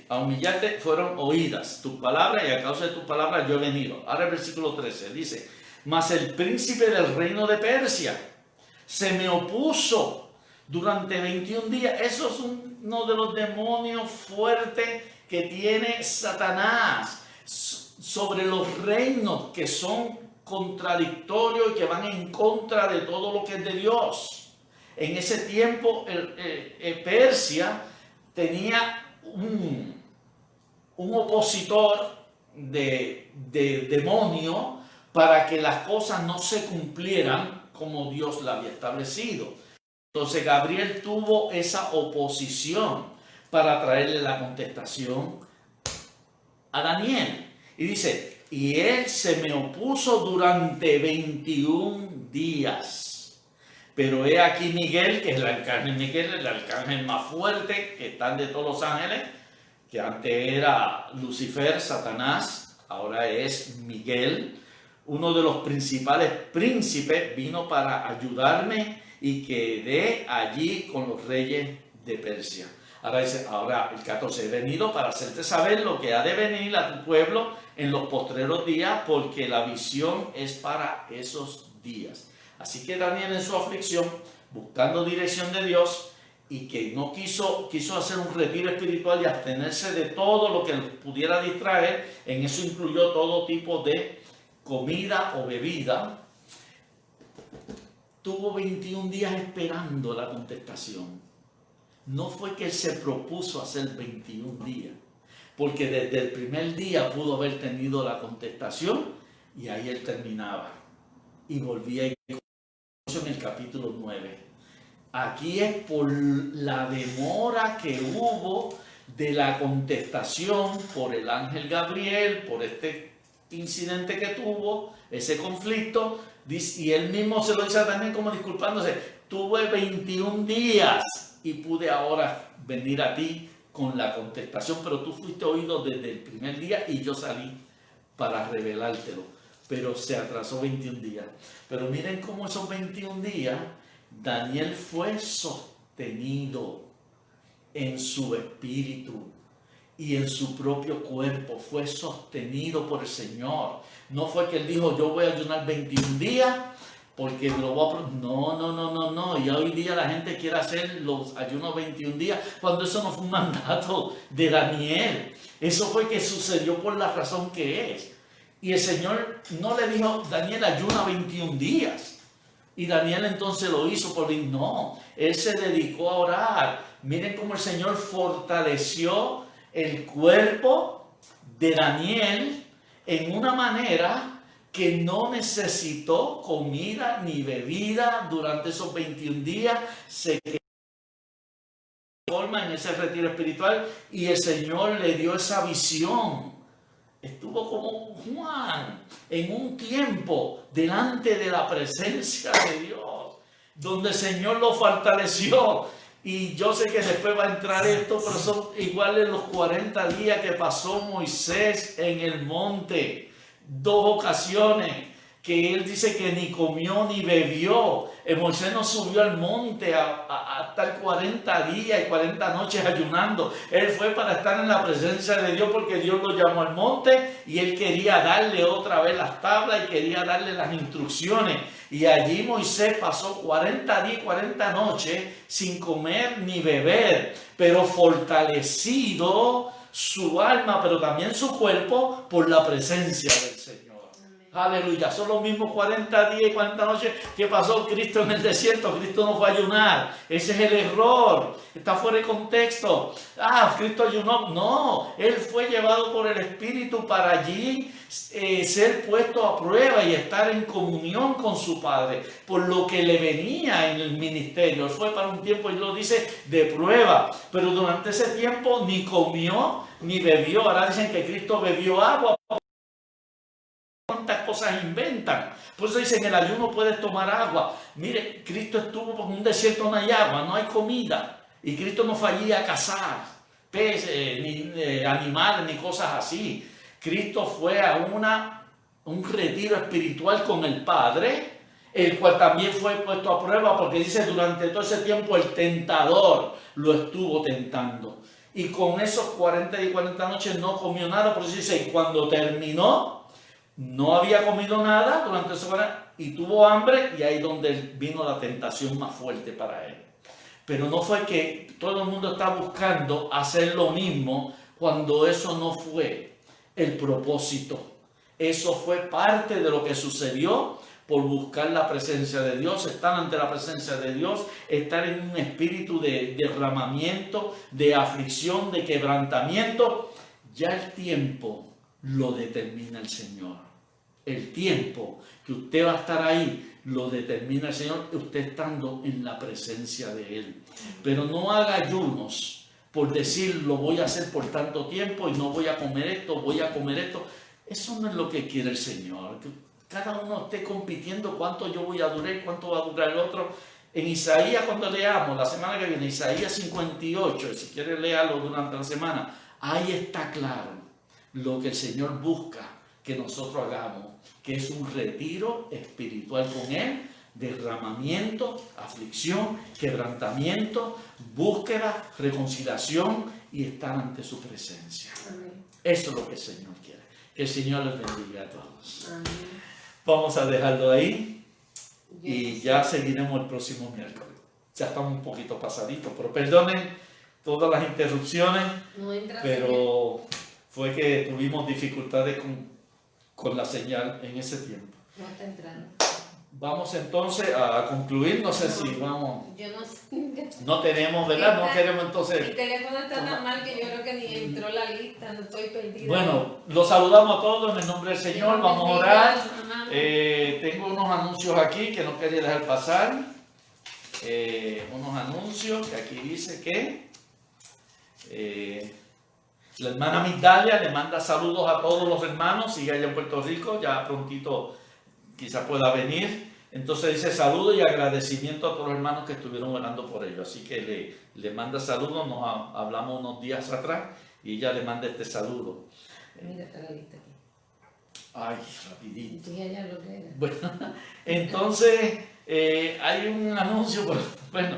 a humillarte fueron oídas tus palabras, y a causa de tus palabras yo he venido. Ahora el versículo 13 dice, mas el príncipe del reino de Persia se me opuso durante 21 días. Eso es uno de los demonios fuertes que tiene Satanás sobre los reinos que son contradictorios y que van en contra de todo lo que es de Dios. En ese tiempo Persia tenía un opositor de demonio para que las cosas no se cumplieran como Dios la había establecido. Entonces Gabriel tuvo esa oposición para traerle la contestación a Daniel. Y dice, y él se me opuso durante 21 días. Pero he aquí Miguel, que es el arcángel Miguel, el arcángel más fuerte que están de todos los ángeles, que antes era Lucifer, Satanás, ahora es Miguel, uno de los principales príncipes, vino para ayudarme y quedé allí con los reyes de Persia. Ahora dice, ahora el 14, he venido para hacerte saber lo que ha de venir a tu pueblo en los postreros días, porque la visión es para esos días. Así que Daniel en su aflicción, buscando dirección de Dios, y que no quiso hacer un retiro espiritual y abstenerse de todo lo que pudiera distraer, en eso incluyó todo tipo de comida o bebida, tuvo 21 días esperando la contestación. No fue que él se propuso hacer 21 días, porque desde el primer día pudo haber tenido la contestación y ahí él terminaba y volvía en el capítulo 9. Aquí es por la demora que hubo de la contestación por el ángel Gabriel, por este incidente que tuvo, ese conflicto, y él mismo se lo dice también como disculpándose, tuve 21 días y pude ahora venir a ti con la contestación, pero tú fuiste oído desde el primer día y yo salí para revelártelo, pero se atrasó 21 días. Pero miren cómo esos 21 días Daniel fue sostenido en su espíritu y en su propio cuerpo, fue sostenido por el Señor. No fue que él dijo, yo voy a ayunar 21 días porque lo voy a... No. Y hoy día la gente quiere hacer los ayunos 21 días, cuando eso no fue un mandato de Daniel. Eso fue que sucedió por la razón que es. Y el Señor no le dijo, Daniel, ayuna 21 días. Y Daniel entonces lo hizo por mí. No, él se dedicó a orar. Miren cómo el Señor fortaleció el cuerpo de Daniel en una manera que no necesitó comida ni bebida durante esos 21 días. Se quedó en ese retiro espiritual y el Señor le dio esa visión. Estuvo como Juan en un tiempo delante de la presencia de Dios, donde el Señor lo fortaleció. Y yo sé que después va a entrar esto, pero son iguales los 40 días que pasó Moisés en el monte. 2 ocasiones que él dice que ni comió ni bebió. Moisés no subió al monte a estar 40 días y 40 noches ayunando. Él fue para estar en la presencia de Dios porque Dios lo llamó al monte y él quería darle otra vez las tablas y quería darle las instrucciones. Y allí Moisés pasó 40 días y 40 noches sin comer ni beber, pero fortalecido su alma, pero también su cuerpo por la presencia del Señor. Aleluya, son los mismos 40 días y 40 noches que pasó Cristo en el desierto. Cristo no fue a ayunar, ese es el error, está fuera de contexto. Cristo ayunó, no, él fue llevado por el Espíritu para allí ser puesto a prueba y estar en comunión con su Padre, por lo que le venía en el ministerio. Él fue para un tiempo, y lo dice, de prueba, pero durante ese tiempo ni comió ni bebió. Ahora dicen que Cristo bebió agua. ¿Cuántas cosas inventan? Por eso dicen, en el ayuno puedes tomar agua. Mire, Cristo estuvo en un desierto, no hay agua, no hay comida. Y Cristo no fue allí a cazar peces, ni animales, ni cosas así. Cristo fue a un retiro espiritual con el Padre, el cual también fue puesto a prueba, porque dice, durante todo ese tiempo el tentador lo estuvo tentando. Y con esos 40 y 40 noches no comió nada. Por eso dice, y cuando terminó, no había comido nada durante esa hora y tuvo hambre, y ahí es donde vino la tentación más fuerte para él. Pero no fue que todo el mundo está buscando hacer lo mismo cuando eso no fue el propósito. Eso fue parte de lo que sucedió por buscar la presencia de Dios, estar ante la presencia de Dios, estar en un espíritu de derramamiento, de aflicción, de quebrantamiento. Ya el tiempo lo determina el Señor. El tiempo que usted va a estar ahí lo determina el Señor, usted estando en la presencia de Él. Pero no haga ayunos por decir, lo voy a hacer por tanto tiempo y no voy a comer esto, voy a comer esto. Eso no es lo que quiere el Señor. Que cada uno esté compitiendo cuánto yo voy a durar y cuánto va a durar el otro. En Isaías, cuando leamos la semana que viene, Isaías 58, si quiere léalo durante la semana, ahí está claro lo que el Señor busca que nosotros hagamos, que es un retiro espiritual con Él, derramamiento, aflicción, quebrantamiento, búsqueda, reconciliación y estar ante su presencia. Amén. Eso es lo que el Señor quiere. Que el Señor les bendiga a todos. Amén. Vamos a dejarlo ahí y Yes. ya seguiremos el próximo miércoles. Ya estamos un poquito pasaditos, pero perdonen todas las interrupciones, No entra pero fue que tuvimos dificultades con la señal en ese tiempo. señal. No está entrando. Vamos entonces a concluir, no sé si vamos, Yo no sé. no tenemos, ¿verdad? No queremos Mi entonces. teléfono está tan mal que yo creo que ni entró la lista, no estoy perdida. Bueno, los saludamos a todos en el nombre del Señor, vamos a orar. Tengo unos anuncios aquí que no quería dejar pasar. Unos anuncios que aquí dice que la hermana Migdalia le manda saludos a todos los hermanos, sigue allá en Puerto Rico, ya prontito quizá pueda venir. Entonces dice saludos y agradecimiento a todos los hermanos que estuvieron orando por ellos. Así que le manda saludos, hablamos unos días atrás y ella le manda este saludo. Mira, está la lista aquí. Ay, rapidito. Dije ya lo que era. Bueno, entonces hay un anuncio, bueno,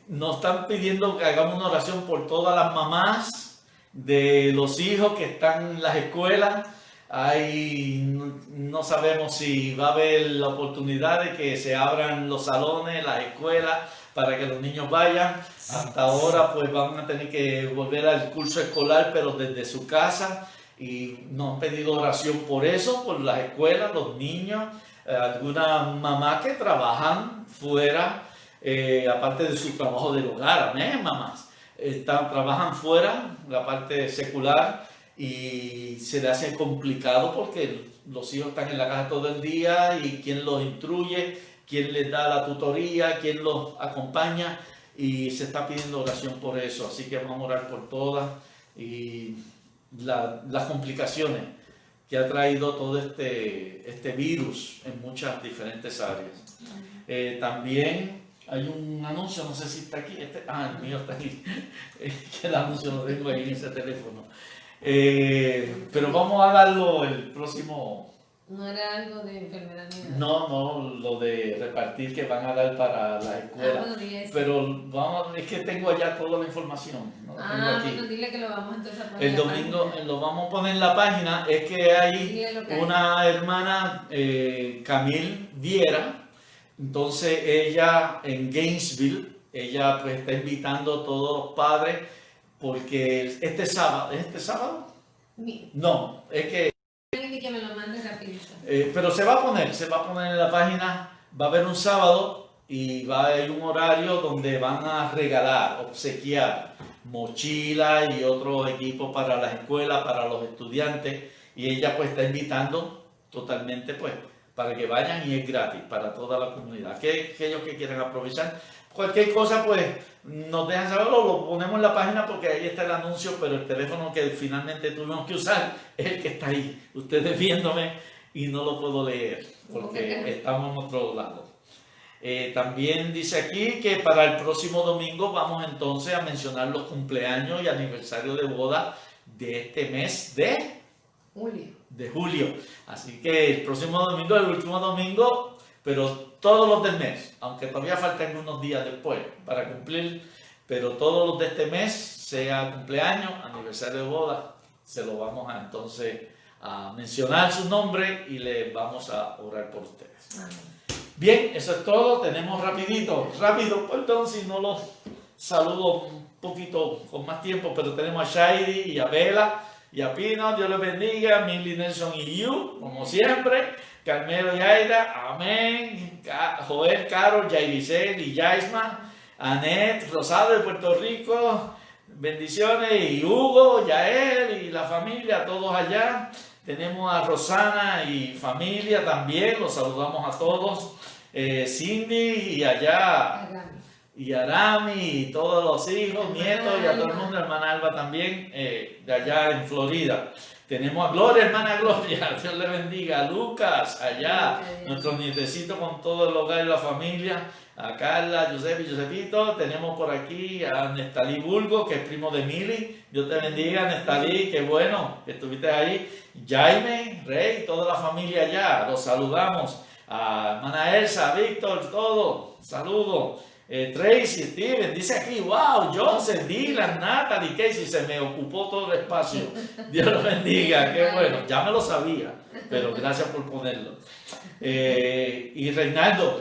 nos están pidiendo que hagamos una oración por todas las mamás de los hijos que están en las escuelas. No sabemos si va a haber la oportunidad de que se abran los salones, las escuelas, para que los niños vayan. Hasta ahora pues van a tener que volver al curso escolar, pero desde su casa. Y nos han pedido oración por eso, por las escuelas, los niños, algunas mamás que trabajan fuera, aparte de su trabajo del hogar, amén, mamás, trabajan fuera, la parte secular, y se le hace complicado porque los hijos están en la casa todo el día y quién los instruye, quién les da la tutoría, quién los acompaña, y se está pidiendo oración por eso, así que vamos a orar por todas y las complicaciones que ha traído todo este virus en muchas diferentes áreas. También hay un anuncio, no sé si está aquí, el mío está aquí, que el anuncio lo tengo ahí en ese teléfono. Pero vamos a darlo el próximo. No era algo de enfermedad ni nada. No, lo de repartir que van a dar para la escuela. Bueno, dile eso. Pero es que tengo allá toda la información. No la tengo aquí. Bueno, dile que lo vamos entonces a poner El en la domingo página. lo vamos a poner en la página. Es que hay Dile lo que hay. una hermana, Camille Viera. Entonces ella en Gainesville, ella pues está invitando a todos los padres porque este sábado, ¿es este sábado? No, es que Que me lo mande rapidito. pero se va a poner en la página, va a haber un sábado y va a haber un horario donde van a regalar, obsequiar mochilas y otros equipos para las escuelas, para los estudiantes, y ella pues está invitando totalmente pues para que vayan y es gratis para toda la comunidad. Aquellos que quieran aprovechar cualquier cosa pues nos dejan saberlo, lo ponemos en la página porque ahí está el anuncio, pero el teléfono que finalmente tuvimos que usar es el que está ahí, ustedes viéndome, y no lo puedo leer porque estamos en otro lado. También dice aquí que para el próximo domingo vamos entonces a mencionar los cumpleaños y aniversario de boda de este mes de julio. Así que el próximo domingo, el último domingo, pero todos los del mes, aunque todavía faltan unos días después para cumplir, pero todos los de este mes, sea cumpleaños, aniversario de boda, se lo vamos a entonces a mencionar su nombre y le vamos a orar por ustedes. Bien, eso es todo. Tenemos rápido, perdón si no los saludo un poquito con más tiempo, pero tenemos a Shaidi y a Bela y a Pino, Dios les bendiga, Milly, Nelson y Yu, como siempre, Carmelo y Aida, amén, Joel, Carol, Yairicel y Yaisma, Anet, Rosado de Puerto Rico, bendiciones. Y Hugo, Yael y la familia, todos allá. Tenemos a Rosana y familia también, los saludamos a todos. Cindy y allá, y Arami y todos los hijos, nietos y a todo el mundo, hermana Alba también, de allá en Florida. Tenemos a Gloria, hermana Gloria, Dios le bendiga. A Lucas, allá, nuestro nietecito con todo el hogar y la familia. A Carla, Giuseppe y Giuseppito. Tenemos por aquí a Nestalí Bulgo, que es primo de Mili. Dios te bendiga, Nestalí, qué bueno que estuviste ahí. Jaime, Rey, toda la familia allá, los saludamos. A hermana Elsa, Víctor, todo, saludos. Tracy, Steven, dice aquí, wow, Johnson, Dylan, Natalie, Casey, se me ocupó todo el espacio. Dios los bendiga, qué bueno, ya me lo sabía, pero gracias por ponerlo. Y Reinaldo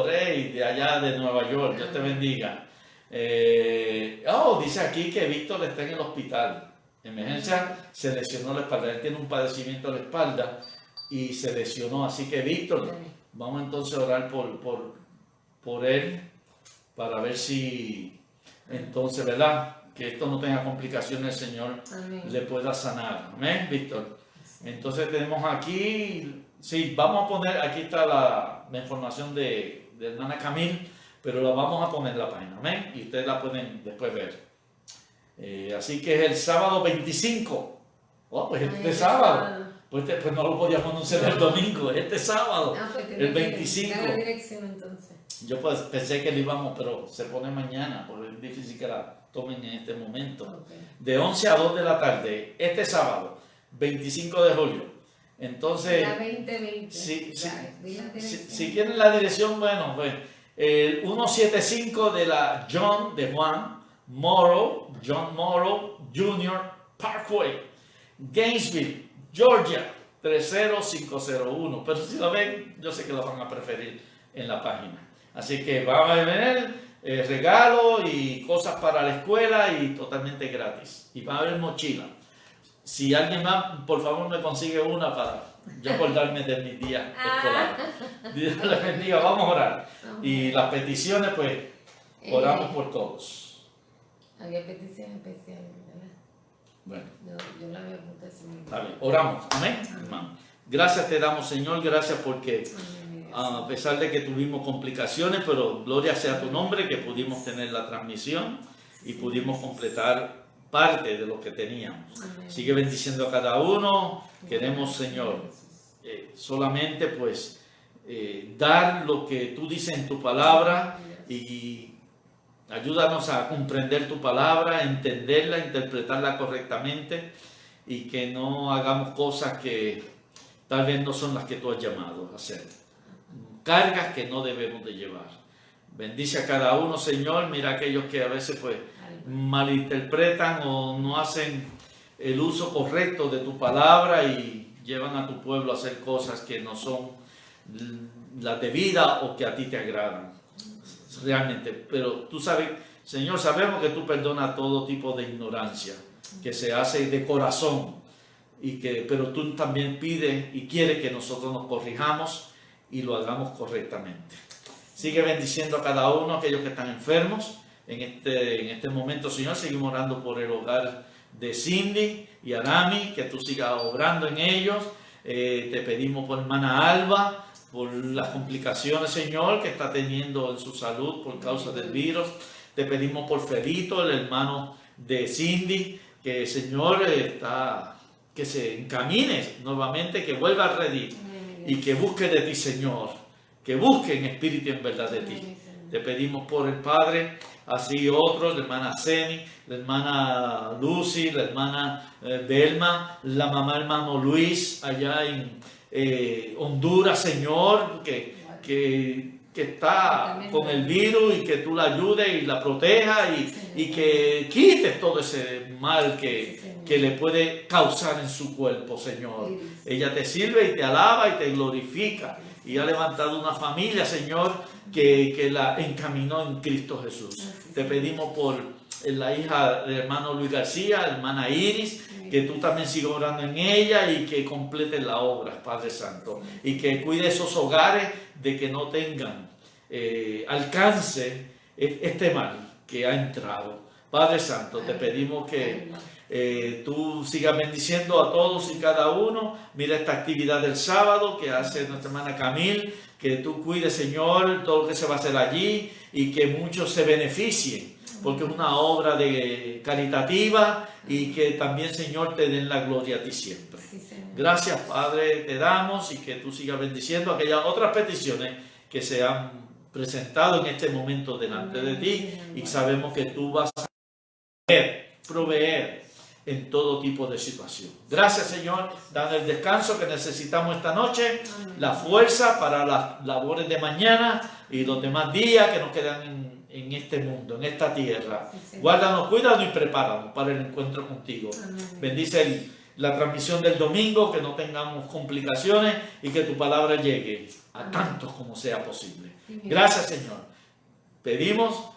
Rey, de allá de Nueva York, Dios te bendiga. Dice aquí que Víctor está en el hospital. Emergencia, se lesionó la espalda, él tiene un padecimiento de la espalda y se lesionó, así que Víctor, vamos entonces a orar por él, para ver si entonces, ¿verdad? Que esto no tenga complicaciones, el Señor le pueda sanar. Amén, Víctor. Entonces tenemos aquí, sí, vamos a poner, aquí está la información de hermana Camil, pero la vamos a poner en la página, amén, y ustedes la pueden después ver. Así que es el sábado 25. Pues este sábado. Pues no lo podíamos anunciar el domingo, este sábado, el 25. La dirección entonces. Yo pues pensé que lo íbamos, pero se pone mañana, porque es difícil que la tomen en este momento. De 11 a 2 de la tarde, este sábado, 25 de julio. Entonces, la 2020. Si quieren la dirección, bueno, pues el 175 de la John Morrow Jr. Parkway, Gainesville, Georgia, 30501. Pero si lo ven, yo sé que lo van a preferir en la página. Así que van a ver regalos y cosas para la escuela y totalmente gratis. Y va a haber mochila. Si alguien más, por favor, me consigue una para yo acordarme de mis días escolares. Dios les bendiga, vamos a orar. Y las peticiones, pues, oramos por todos. Había peticiones especiales, ¿verdad? Bueno. Yo la voy a apuntar. Está bien, oramos. Amén, hermano. Gracias te damos, Señor, gracias porque a pesar de que tuvimos complicaciones, pero gloria sea tu nombre, que pudimos tener la transmisión y pudimos completar parte de lo que teníamos. Amén. Sigue bendiciendo a cada uno. Queremos, Señor, solamente pues dar lo que tú dices en tu palabra y ayúdanos a comprender tu palabra, a entenderla, interpretarla correctamente y que no hagamos cosas que tal vez no son las que tú has llamado a hacer. Cargas que no debemos de llevar. Bendice a cada uno, Señor. Mira aquellos que a veces pues malinterpretan o no hacen el uso correcto de tu palabra y llevan a tu pueblo a hacer cosas que no son las debidas o que a ti te agradan realmente. Pero tú sabes, Señor, sabemos que tú perdonas todo tipo de ignorancia que se hace de corazón pero tú también pides y quieres que nosotros nos corrijamos y lo hagamos correctamente. Sigue bendiciendo a cada uno, aquellos que están enfermos. En este momento, Señor, seguimos orando por el hogar de Cindy y Arami, que tú sigas obrando en ellos. Te pedimos por hermana Alba, por las complicaciones, Señor, que está teniendo en su salud por causa del virus. Te pedimos por Felito, el hermano de Cindy, que, Señor, que se encamine nuevamente, que vuelva a redir y que busque de ti, Señor, que busque en espíritu y en verdad de ti. Te pedimos por el Padre, así otros, la hermana Ceni, la hermana Lucy, la hermana Belma, la mamá hermano Luis, allá en Honduras, Señor, que está con el virus y que tú la ayudes y la protejas y que quites todo ese mal que le puede causar en su cuerpo, Señor. Ella te sirve y te alaba y te glorifica y ha levantado una familia, Señor, que la encaminó en Cristo Jesús. Te pedimos por la hija del hermano Luis García, hermana Iris, que tú también sigas orando en ella y que complete la obra, Padre Santo, y que cuide esos hogares de que no tengan alcance este mal que ha entrado. Padre Santo, te pedimos que tú sigas bendiciendo a todos y cada uno. Mira esta actividad del sábado que hace nuestra hermana Camil, que tú cuides, Señor, todo lo que se va a hacer allí y que muchos se beneficien, porque es una obra caritativa y que también, Señor, te den la gloria a ti siempre. Sí, Señor. Gracias, Padre, te damos y que tú sigas bendiciendo aquellas otras peticiones que se han presentado en este momento delante de ti, y sabemos que tú vas a proveer en todo tipo de situación. Gracias, Señor, dan el descanso que necesitamos esta noche, la fuerza para las labores de mañana y los demás días que nos quedan en este mundo, en esta tierra. Guárdanos, cuídanos y prepáranos para el encuentro contigo. Bendice la transmisión del domingo, que no tengamos complicaciones y que tu palabra llegue a tantos como sea posible. Gracias, Señor. Pedimos,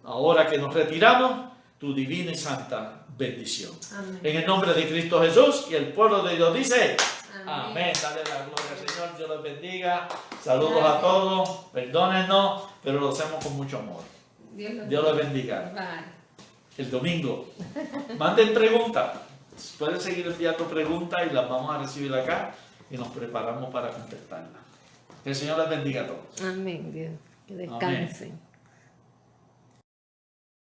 ahora que nos retiramos, tu divina y santa bendición. Amén. En el nombre de Cristo Jesús, y el pueblo de Dios dice, Amén. amén. Dale la gloria al Señor, Dios los bendiga. Saludos a todos, perdónennos, pero lo hacemos con mucho amor. Dios los bendiga. Bye. El domingo, manden preguntas. Pueden seguir enviando preguntas y las vamos a recibir acá y nos preparamos para contestarlas. Que el Señor les bendiga a todos. Amén, Dios. Que descansen. Amén.